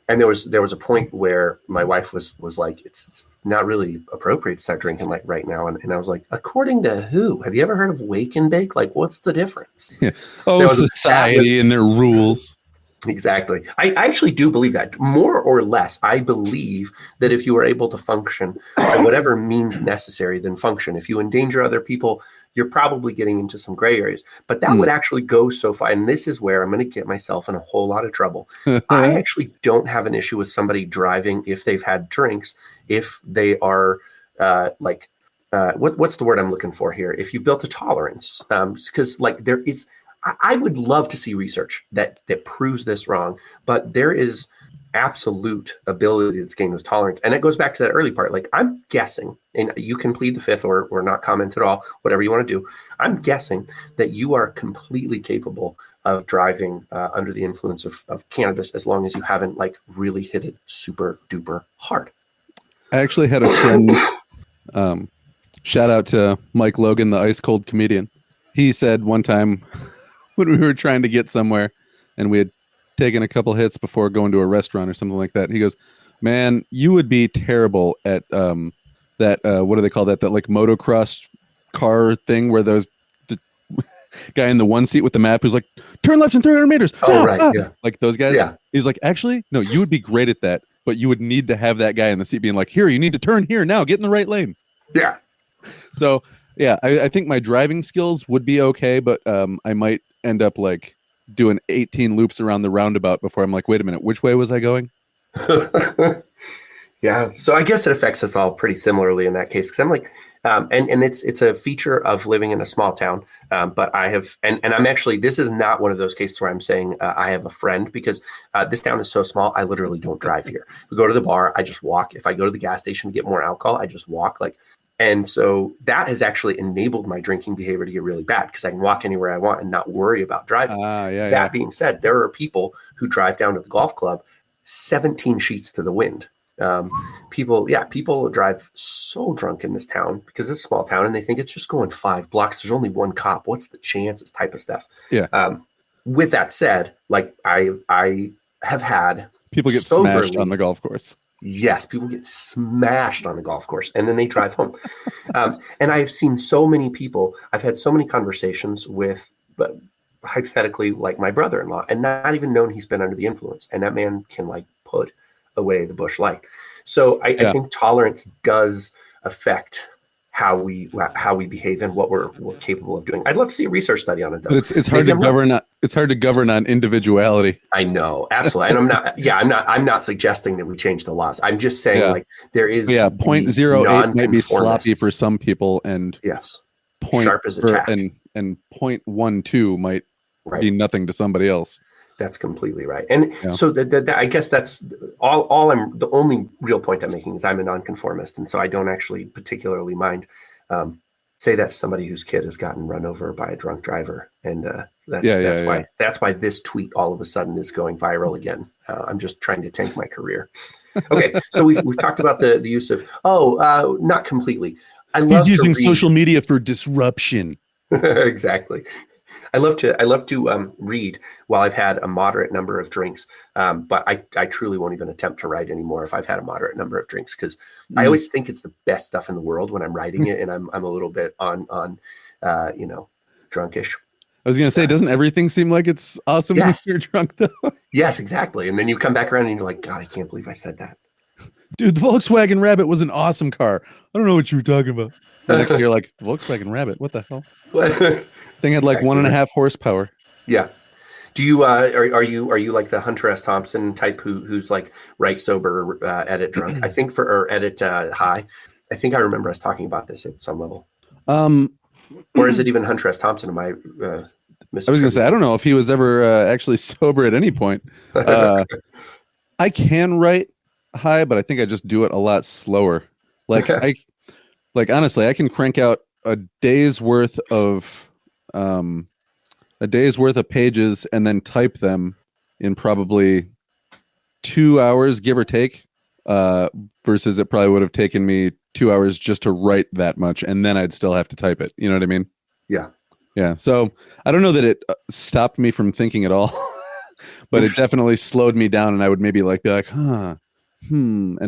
And there was a point where my wife was like, it's not really appropriate to start drinking like right now. And I was like, according to who? Have you ever heard of wake and bake? Like, what's the difference? Yeah. Oh, society and their rules. Exactly. I actually do believe that more or less. I believe that if you are able to function by whatever means necessary, then function. If you endanger other people, you're probably getting into some gray areas. But that would actually go so far. And this is where I'm going to get myself in a whole lot of trouble. I actually don't have an issue with somebody driving if they've had drinks, if they are what's the word I'm looking for here? If you've built a tolerance, because like there is. I would love to see research that proves this wrong, but there is absolute ability that's gained with tolerance. And it goes back to that early part. Like I'm guessing, and you can plead the fifth or not comment at all, whatever you want to do. I'm guessing that you are completely capable of driving under the influence of cannabis as long as you haven't like really hit it super duper hard. I actually had a friend, shout out to Mike Logan, the ice cold comedian. He said one time, when we were trying to get somewhere and we had taken a couple hits before going to a restaurant or something like that, he goes, man, you would be terrible at that what do they call that like motocross car thing where the guy in the one seat with the map who's like, turn left in 300 meters. Yeah. Like those guys. Yeah. He's like, actually, no, you would be great at that, but you would need to have that guy in the seat being like, here, you need to turn here now, get in the right lane. Yeah. So yeah, I think my driving skills would be okay, but I might end up like doing 18 loops around the roundabout before I'm like, wait a minute, which way was I going? Yeah. So I guess it affects us all pretty similarly in that case. Cause I'm like, and it's a feature of living in a small town. But I have, and I'm actually, this is not one of those cases where I'm saying I have a friend because this town is so small. I literally don't drive here. We go to the bar. I just walk. If I go to the gas station to get more alcohol, I just walk and so that has actually enabled my drinking behavior to get really bad because I can walk anywhere I want and not worry about driving. That being said, there are people who drive down to the golf club 17 sheets to the wind. People drive so drunk in this town because it's a small town and they think it's just going 5 blocks. There's only one cop. What's the chances type of stuff. Yeah. With that said, like I have had people get smashed on the golf course. Yes, people get smashed on the golf course and then they drive home. And I've seen so many people, I've had so many conversations with, but hypothetically, like my brother-in-law, and not even known he's been under the influence. And that man can like put away the bush light. So I think tolerance does affect how we behave and what we're capable of doing. I'd love to see a research study on it, though. But it's hard to govern. It's hard to govern on individuality. I know, absolutely, and I'm not suggesting that we change the laws. I'm just saying like there is 0.08 might be sloppy for some people, and sharp as a tack, and 0.12 might be nothing to somebody else. That's completely right. And so I guess that's all the only real point I'm making is I'm a nonconformist. And so I don't actually particularly mind, say that's somebody whose kid has gotten run over by a drunk driver. And that's why this tweet all of a sudden is going viral again. I'm just trying to tank my career. Okay. So we've talked about the use of, not completely. He's using social media for disruption. Exactly. I love to read while I've had a moderate number of drinks, but I truly won't even attempt to write anymore if I've had a moderate number of drinks because I always think it's the best stuff in the world when I'm writing it, and I'm a little bit on drunkish. I was gonna say, doesn't everything seem like it's awesome when you're drunk though? Yes, exactly. And then you come back around and you're like, God, I can't believe I said that. Dude, the Volkswagen Rabbit was an awesome car. I don't know what you were talking about. The next day you're like, the Volkswagen Rabbit, what the hell? Thing had like 1.5 horsepower. Yeah. Do you are you like the Hunter S. Thompson type who's like write sober, edit drunk? I think edit high. I think I remember us talking about this at some level. Or is it even Hunter S. Thompson? Am I I was going to say, I don't know if he was ever actually sober at any point. I can write high, but I think I just do it a lot slower. Like honestly, I can crank out a day's worth of pages and then type them in probably 2 hours, give or take, versus it probably would have taken me 2 hours just to write that much, and then I'd still have to type it. You know what I mean? Yeah. Yeah. So I don't know that it stopped me from thinking at all, but it definitely slowed me down, and I would maybe be like, and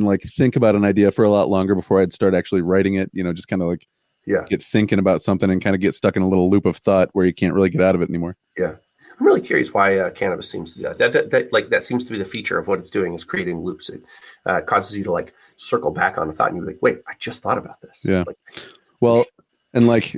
like think about an idea for a lot longer before I'd start actually writing it. Just kind of like get thinking about something and kind of get stuck in a little loop of thought where you can't really get out of it anymore. Yeah. I'm really curious why cannabis seems to do that. That seems to be the feature of what it's doing, is creating loops. It causes you to like circle back on a thought, and you're like, wait, I just thought about this. Yeah. Well, and like,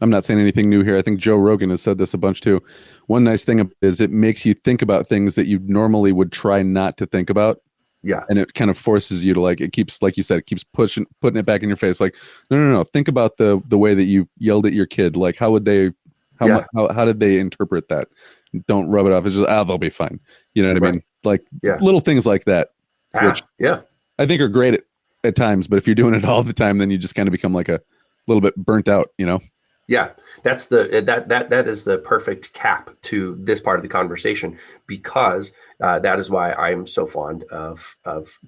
I'm not saying anything new here. I think Joe Rogan has said this a bunch too. One nice thing is it makes you think about things that you normally would try not to think about. Yeah. And it kind of forces you to it keeps, like you said, it keeps putting it back in your face. Like, no. Think about the way that you yelled at your kid. Like, how did they interpret that? Don't rub it off. It's just, they'll be fine. You know what I mean? Like little things like that, which I think are great at times, but if you're doing it all the time, then you just kind of become like a little bit burnt out, Yeah, that's that is the perfect cap to this part of the conversation, because that is why I am so fond of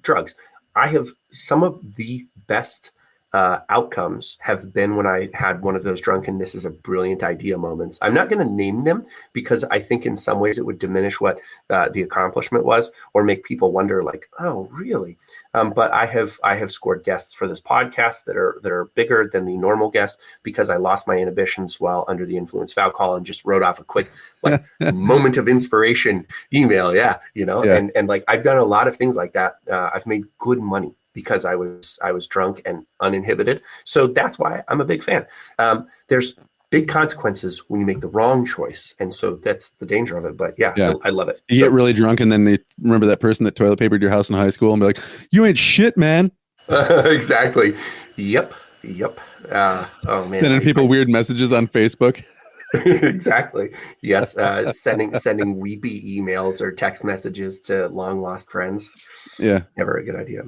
drugs. I have some of the best outcomes have been when I had one of those drunken, this is a brilliant idea moments. I'm not going to name them because I think in some ways it would diminish what the accomplishment was, or make people wonder like, oh, really? But I have scored guests for this podcast that are bigger than the normal guests, because I lost my inhibitions while under the influence of alcohol and just wrote off a quick moment of inspiration email. Yeah. And like, I've done a lot of things like that. I've made good money because I was drunk and uninhibited. So that's why I'm a big fan. There's big consequences when you make the wrong choice. And so that's the danger of it. But I love it. You get really drunk, and then they remember that person that toilet papered your house in high school and be like, you ain't shit, man. Exactly. Yep. Oh man. Sending people weird messages on Facebook. Exactly. Yes. Sending weepy emails or text messages to long lost friends. Yeah. Never a good idea.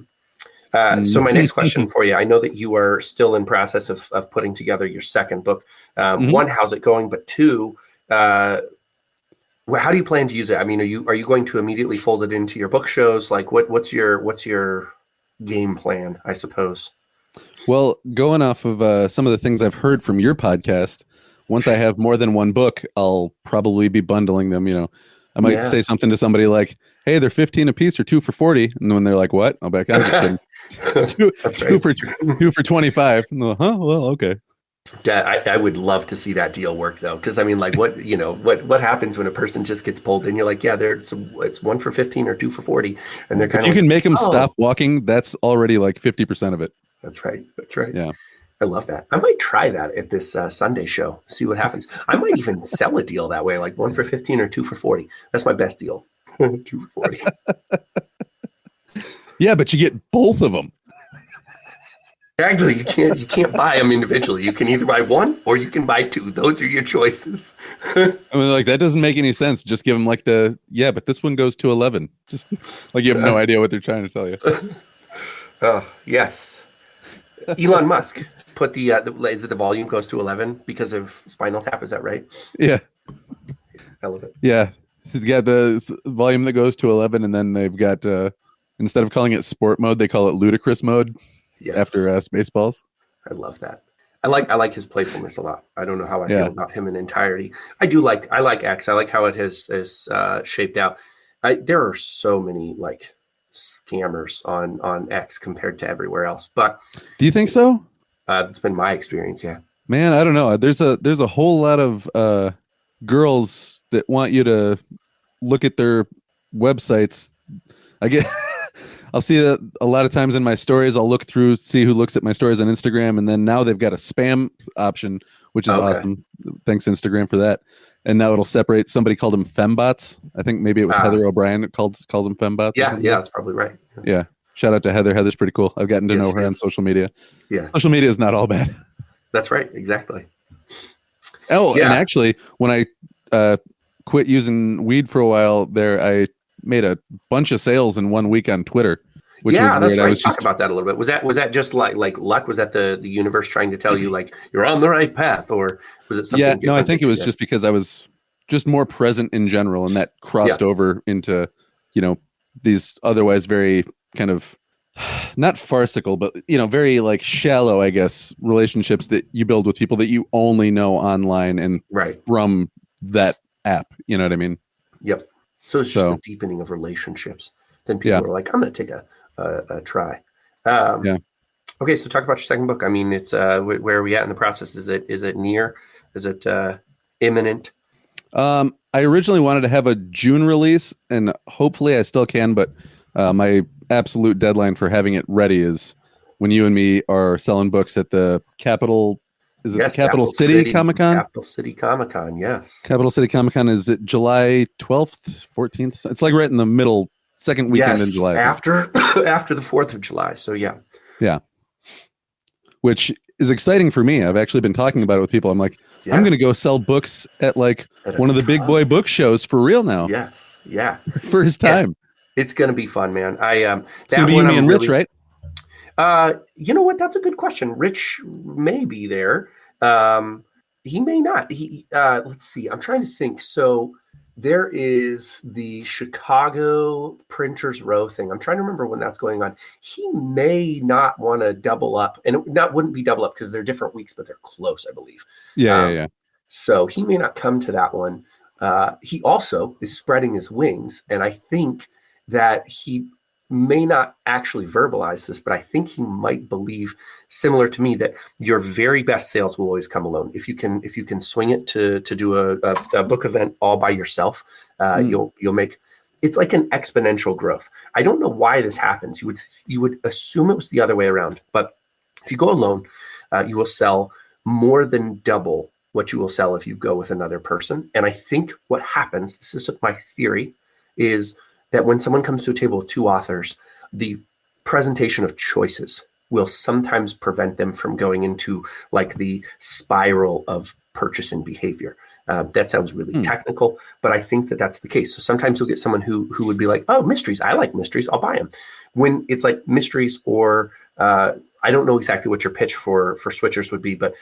So my next question for you, I know that you are still in process of putting together your second book. One, how's it going? But two, how do you plan to use it? I mean, are you going to immediately fold it into your book shows? Like what's your game plan, I suppose? Well, going off of some of the things I've heard from your podcast, once I have more than one book, I'll probably be bundling them, I might say something to somebody like, hey, they're 15 a piece or 2 for 40. And when they're like, what? I'll be like, I'm just kidding. two for 25. Well, okay. I would love to see that deal work though. Cause I mean, like what happens when a person just gets pulled in? You're like, yeah, it's 1 for 15 or 2 for 40. And they're kind of, you can make them stop walking. That's already like 50% of it. That's right. Yeah. I love that. I might try that at this Sunday show. See what happens. I might even sell a deal that way, like 1 for 15 or 2 for 40. That's my best deal. 2 for 40. Yeah, but you get both of them. Actually, you can't buy them individually. You can either buy one or you can buy two. Those are your choices. I mean, like, that doesn't make any sense. Just give them like but this one goes to 11. Just like you have no idea what they're trying to tell you. Oh, yes. Elon Musk put is it the volume goes to 11 because of Spinal Tap? Is that right? Yeah. I love it. Yeah. He's got the volume that goes to 11, and then they've got, instead of calling it sport mode, they call it ludicrous mode. Yes. After Spaceballs. I love that. I like his playfulness a lot. I don't know how I feel about him in entirety. I like X. I like how it has shaped out. There are so many like scammers on X compared to everywhere else. But do you think so? It's been my experience. Yeah, man. I don't know. There's a whole lot of girls that want you to look at their websites. I'll see that a lot of times in my stories. I'll look through, see who looks at my stories on Instagram, and then now they've got a spam option, which is awesome. Thanks Instagram for that. And now it'll separate. Somebody called them fembots. I think maybe it was Heather O'Brien that calls them fembots. Yeah, that's probably right. Yeah. Shout out to Heather. Heather's pretty cool. I've gotten to know her on social media. Yeah, social media is not all bad. That's right. Exactly. Oh, and Yeah. actually, when I quit using weed for a while there, I made a bunch of sales in 1 week on Twitter, which was Yeah, that's weird. I right. was Talk just about that a little bit. Was that just like luck? Was that the universe trying to tell you like you're on the right path, or was it yeah, something no, I different think that it you was did? just because I was just more present in general, and that Yeah. crossed over into, you know, these otherwise very kind of not farcical, but very like shallow, I guess, relationships that you build with people that you only know online and Right. from that app. You know what I mean? Yep. So it's just a So deepening of relationships. Then yeah, people are like, I'm going to take a try. Um, yeah. okay, so talk about your second book. I mean, it's where are we at in the process? Is it near? Is it imminent? I originally wanted to have a June release, and hopefully I still can, but my absolute deadline for having it ready is when you and me are selling books at the Capital. Is it the Yes, Capital City Comic Con? Capital City Comic Con. Yes. Capital City Comic Con is it July 12th, 14th? It's like right in the middle, second weekend in Yes, July, I think. after after the 4th of July. So yeah. Yeah, which is exciting for me. I've actually been talking about it with people. I'm like, I'm Yeah. going to go sell books at like At a one of the big boy con. book shows for real now. Yes. Yeah. First Yeah. time. It's gonna be fun, man. I It's going to that be you, one me, I'm and Rich, really right? you know what? That's a good question. Rich may be there. Um, he may not. Let's see. I'm trying to think. So there is the Chicago Printers Row thing. I'm trying to remember when that's going on. He may not want to double up, and wouldn't be double up because they're different weeks, but they're close, I believe. Yeah, yeah, Um, yeah. so he may not come to that one. He also is spreading his wings, and I think that he may not actually verbalize this, but I think he might believe, similar to me, that your very best sales will always come alone. If you can swing it to do a book event all by yourself, Mm. you'll make. It's like an exponential growth. I don't know why this happens. You would assume it was the other way around, but if you go alone, you will sell more than double what you will sell if you go with another person. And I think what happens, this is my theory, is that when someone comes to a table with two authors, the presentation of choices will sometimes prevent them from going into like the spiral of purchasing behavior. That sounds really Mm. technical, but I think that that's the case. So sometimes you'll get someone who would be like, "Oh, mysteries! I like mysteries. I'll buy them." When it's like mysteries or I don't know exactly what your pitch for switchers would be, but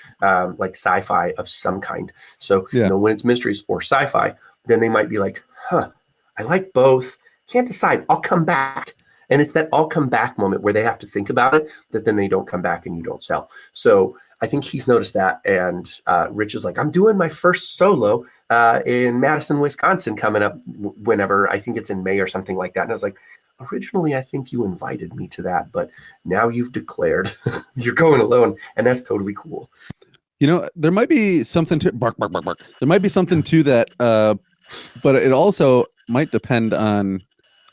like sci-fi of some kind. So Yeah. when it's mysteries or sci-fi, then they might be like, "Huh, I like both. Can't decide. I'll come back." And it's that I'll come back moment where they have to think about it, that then they don't come back and you don't sell. So I think he's noticed that. And Rich is like, I'm doing my first solo in Madison, Wisconsin coming up whenever. I think it's in May or something like that. And I was like, originally, I think you invited me to that, but now you've declared you're going alone. And that's totally cool. There might be something to bark, bark, bark, bark. There might be something to that, but it also might depend on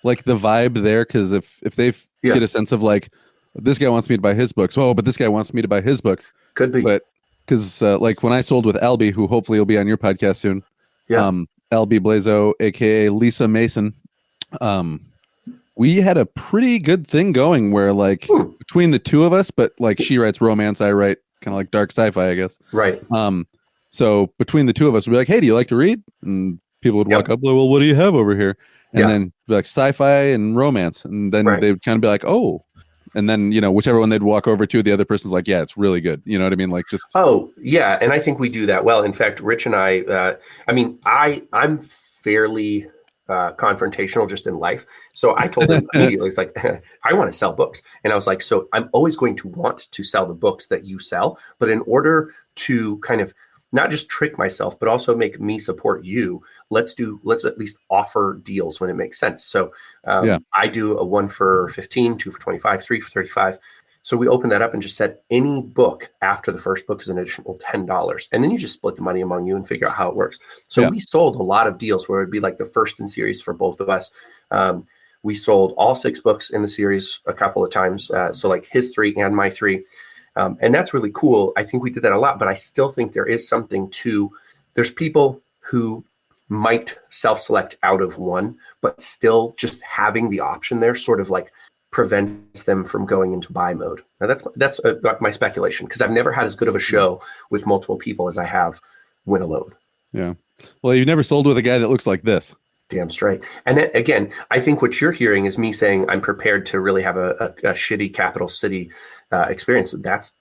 like the vibe there. Because if they Yeah. get a sense of like this guy wants me to buy his books, oh, but this guy wants me to buy his books, Could be. but because like when I sold with Albie, who hopefully will be on your podcast soon, Yeah. Albie Blazo, aka Lisa Mason, we had a pretty good thing going where like between the two of us, but like she writes romance, I write kind of like dark sci-fi, I guess. Right. So between the two of us, we'd be like, hey, do you like to read? And people would walk up, like, well, what do you have over here? And then be like sci-fi and romance. And then they would kind of be like, oh. And then, whichever one they'd walk over to, the other person's like, yeah, it's really good. You know what I mean? Like just. Oh, yeah. And I think we do that well. In fact, Rich and I'm fairly confrontational just in life. So I told him immediately, it's like, I want to sell books. And I was like, so I'm always going to want to sell the books that you sell. But in order to kind of not just trick myself, but also make me support you, let's at least offer deals when it makes sense. So I do a 1 for 15, 2 for 25, 3 for 35. So we opened that up and just said any book after the first book is an additional $10. And then you just split the money among you and figure out how it works. So we sold a lot of deals where it'd be like the first in series for both of us. We sold all 6 books in the series a couple of times. So like his 3 and my 3. And that's really cool. I think we did that a lot, but I still think there is something there's people who might self-select out of one, but still just having the option there sort of like prevents them from going into buy mode. Now that's my speculation, because I've never had as good of a show with multiple people as I have when alone. Yeah. Well, you've never sold with a guy that looks like this. Damn straight. And then, again, I think what you're hearing is me saying I'm prepared to really have a shitty capital city experience. That's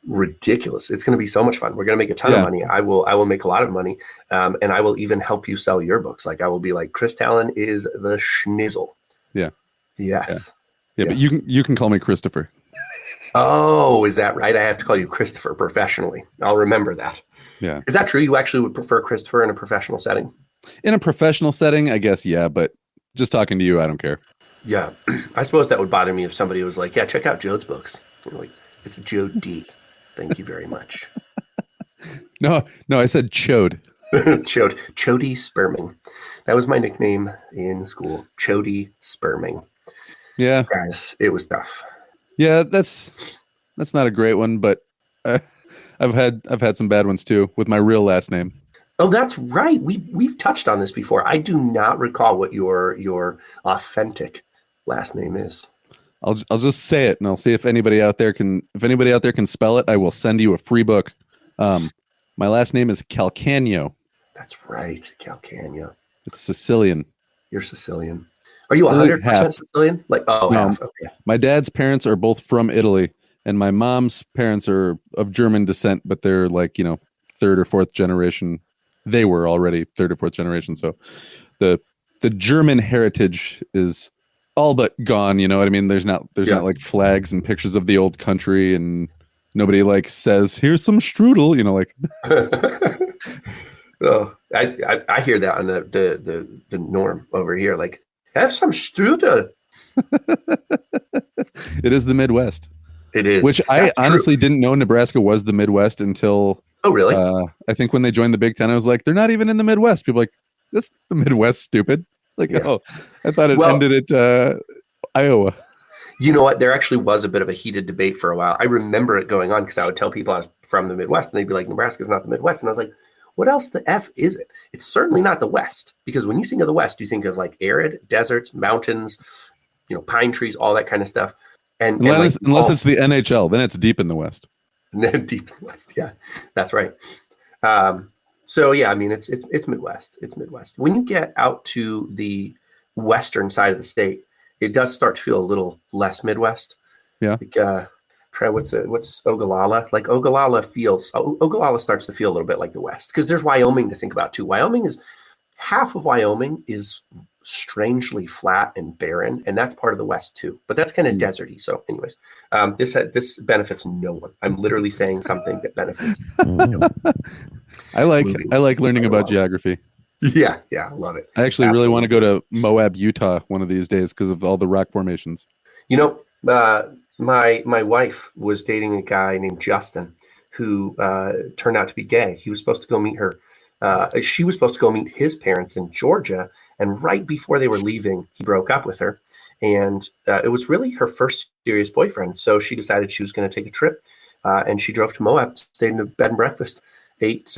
ridiculous. It's going to be so much fun. We're going to make a ton of money. I will make a lot of money, and I will even help you sell your books. Like, I will be like, Chris Tallon is the schnizzle. Yeah. Yes. Yeah, but you can call me Christopher. Oh, is that right? I have to call you Christopher professionally. I'll remember that. Yeah. Is that true? You actually would prefer Christopher in a professional setting? In a professional setting, I guess, yeah, but just talking to you, I don't care. Yeah. I suppose that would bother me if somebody was like, yeah, check out Jode's books. You're like, it's Joe D. Thank you very much. No, I said Chode. Chody Sperming. That was my nickname in school. Chody Sperming. Yeah. Guys, it was tough. Yeah, that's not a great one, but I've had some bad ones too with my real last name. Oh, that's right. We've touched on this before. I do not recall what your authentic last name is. I'll just say it, and I'll see if anybody out there can spell it. I will send you a free book. My last name is Calcagno. That's right, Calcagno. It's Sicilian. You're Sicilian. Are you 100% Sicilian? Like, half. Okay. My dad's parents are both from Italy, and my mom's parents are of German descent, but they're like, third or fourth generation. They were already third or fourth generation. So the German heritage is all but gone. You know what I mean? There's not like flags and pictures of the old country, and nobody like says, here's some strudel, like. Oh, I hear that on the norm over here. Like, have some strudel. It is the Midwest. It is. Which I honestly didn't know Nebraska was the Midwest until. Oh, really? I think when they joined the Big Ten, I was like, they're not even in the Midwest. People are like, that's the Midwest, stupid. Like, oh, I thought it ended at Iowa. You know what? There actually was a bit of a heated debate for a while. I remember it going on because I would tell people I was from the Midwest, and they'd be like, Nebraska's not the Midwest. And I was like, what else the F is it? It's certainly not the West, because when you think of the West, you think of like arid deserts, mountains, pine trees, all that kind of stuff. And unless it's the NHL, then it's deep in the West. Deep in the West, yeah, that's right. So yeah, I mean, it's Midwest. It's Midwest. When you get out to the western side of the state, it does start to feel a little less Midwest. Yeah. Like, try what's Ogallala? Like Ogallala starts to feel a little bit like the West, because there's Wyoming to think about too. Half of Wyoming is strangely flat and barren, and that's part of the West too. But that's kind of deserty. So, anyways, this benefits no one. I'm literally saying something that benefits no one. I like learning about geography. Yeah, I love it. I actually really want to go to Moab, Utah one of these days because of all the rock formations. My wife was dating a guy named Justin who turned out to be gay. He was supposed to go meet her. She was supposed to go meet his parents in Georgia. And right before they were leaving, he broke up with her. And it was really her first serious boyfriend. So she decided she was going to take a trip. And she drove to Moab, stayed in a bed and breakfast, ate,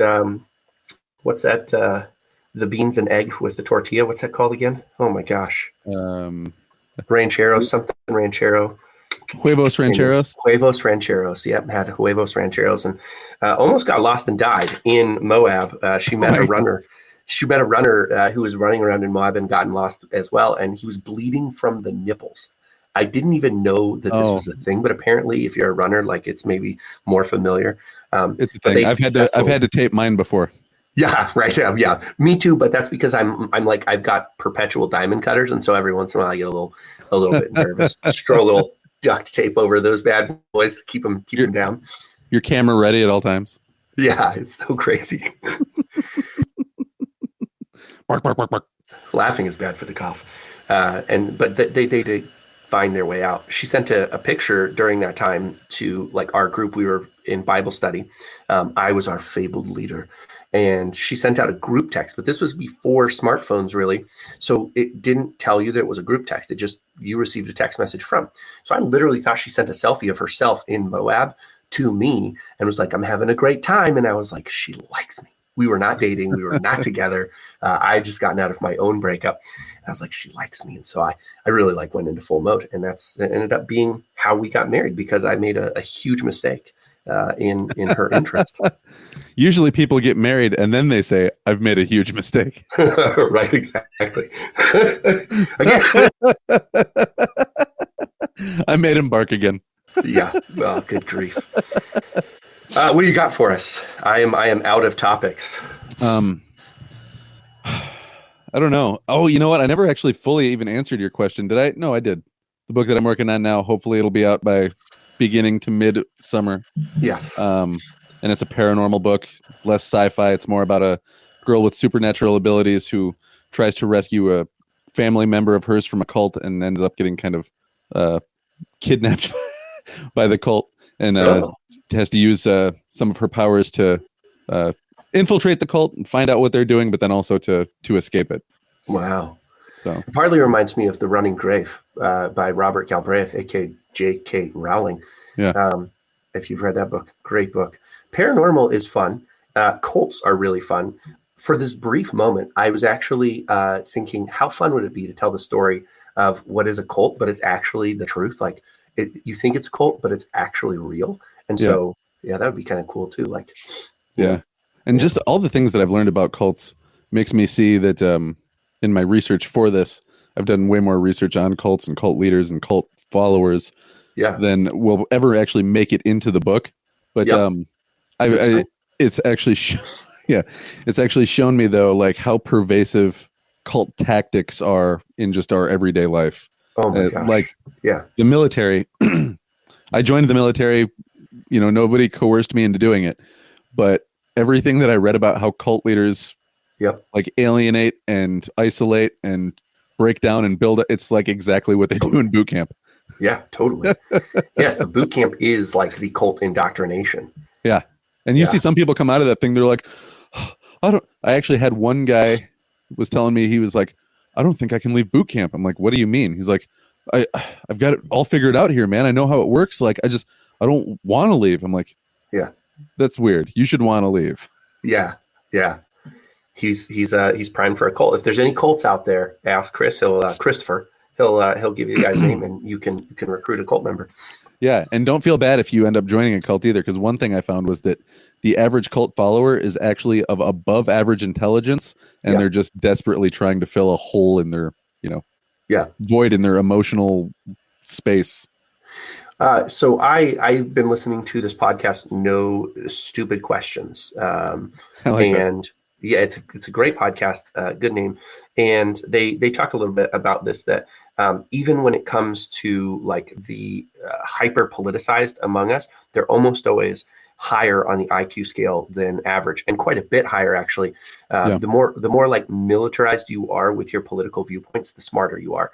what's that? The beans and egg with the tortilla. What's that called again? Oh, my gosh. Ranchero, something ranchero. Huevos Rancheros. Huevos Rancheros. Yep, had Huevos Rancheros, and almost got lost and died in Moab. She met a runner. She met a runner who was running around in Moab and gotten lost as well, and he was bleeding from the nipples. I didn't even know that this was a thing, but apparently, if you're a runner, like, it's maybe more familiar. It's a thing. I've had to tape mine before. Yeah, right. Yeah, me too. But that's because I'm like, I've got perpetual diamond cutters, and so every once in a while I get a little bit nervous. Just throw a little duct tape over those bad boys, keep them down. Your camera ready at all times. Yeah, it's so crazy. Bark, bark, bark, bark. Laughing is bad for the cough. But they find their way out. She sent a picture during that time to like our group. We were in Bible study. I was our fabled leader. And she sent out a group text, but this was before smartphones, really. So it didn't tell you that it was a group text. It just, you received a text message from. So I literally thought she sent a selfie of herself in Moab to me and was like, I'm having a great time. And I was like, she likes me. We were not dating. We were not together. I had just gotten out of my own breakup. And I was like, she likes me. And so I really like went into full mode. And that's ended up being how we got married, because I made a huge mistake in her interest. Usually people get married and then they say, I've made a huge mistake. Right, exactly. Again. I made him bark again. Yeah. Well, good grief. What do you got for us? I am out of topics. I don't know. Oh, you know what? I never actually fully even answered your question. Did I? No, I did. The book that I'm working on now, hopefully it'll be out by beginning to mid-summer. Yes. And it's a paranormal book, less sci-fi. It's more about a girl with supernatural abilities who tries to rescue a family member of hers from a cult and ends up getting kind of kidnapped by the cult, and has to use some of her powers to infiltrate the cult and find out what they're doing, but then also to escape it. Wow. So it partly reminds me of The Running Grave by Robert Galbraith, aka J.K. Rowling. yeah, If you've read that book, great book. Paranormal is fun. Cults are really fun. For this brief moment, I was actually thinking, how fun would it be to tell the story of what is a cult, but it's actually the truth? Like, you think it's a cult, but it's actually real. And so, that would be kind of cool too. Like, and just all the things that I've learned about cults makes me see that in my research for this, I've done way more research on cults and cult leaders and cult followers than will ever actually make it into the book. But it's actually it's actually shown me though, like how pervasive cult tactics are in just our everyday life. Oh my gosh. Like the military. I joined the military, nobody coerced me into doing it, but everything that I read about how cult leaders like alienate and isolate and break down and build, it's like exactly what they do in boot camp. Yeah, totally. Yes, the boot camp is like the cult indoctrination. Yeah. And you see some people come out of that thing, they're like, I actually had one guy was telling me, he was like, I don't think I can leave boot camp. I'm like, what do you mean? He's like, I've got it all figured out here, man. I know how it works. Like, I don't want to leave. I'm like, that's weird. You should want to leave. Yeah. He's primed for a cult. If there's any cults out there, ask Chris. Christopher. He'll give you the guy's name, and you can recruit a cult member. Yeah, and don't feel bad if you end up joining a cult either, because one thing I found was that the average cult follower is actually of above average intelligence, and they're just desperately trying to fill a hole in their, void in their emotional space. So I've been listening to this podcast, No Stupid Questions, and it's a great podcast, good name, and they talk a little bit about this, that even when it comes to like the hyper politicized among us, they're almost always higher on the IQ scale than average, and quite a bit higher actually. The more like militarized you are with your political viewpoints, the smarter you are,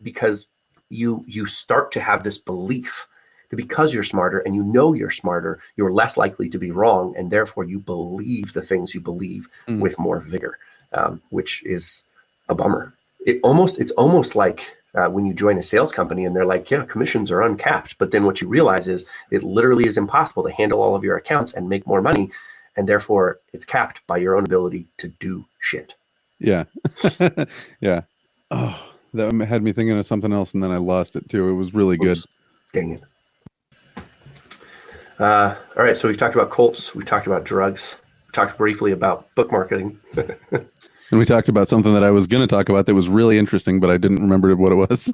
because you start to have this belief that because you're smarter and you're smarter, you're less likely to be wrong, and therefore you believe the things you believe with more vigor, which is a bummer. It's almost like when you join a sales company and they're like, commissions are uncapped, but then what you realize is it literally is impossible to handle all of your accounts and make more money, and therefore it's capped by your own ability to do shit. Yeah. Yeah. Oh, that had me thinking of something else, and then I lost it too. It was really good. Dang it. All right, so we've talked about cults, we've talked about drugs, we talked briefly about book marketing. And we talked about something that I was going to talk about that was really interesting, but I didn't remember what it was.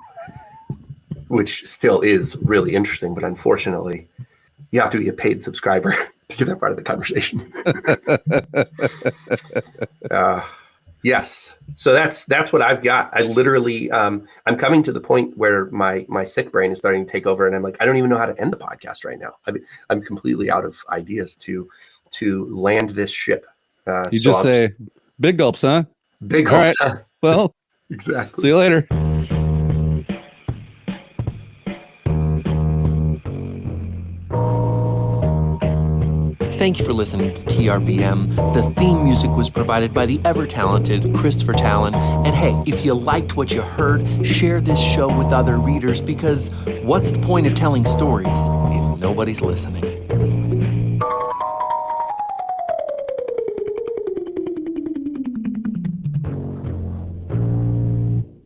Which still is really interesting, but unfortunately, you have to be a paid subscriber to get that part of the conversation. Yes. So that's what I've got. I literally, I'm coming to the point where my sick brain is starting to take over, and I'm like, I don't even know how to end the podcast right now. I'm completely out of ideas to land this ship. You just say big gulps, huh? Big gulps. All right. Well, exactly. See you later. Thank you for listening to TRBM. The theme music was provided by the ever-talented Christopher Tallon. And hey, if you liked what you heard, share this show with other readers, because what's the point of telling stories if nobody's listening?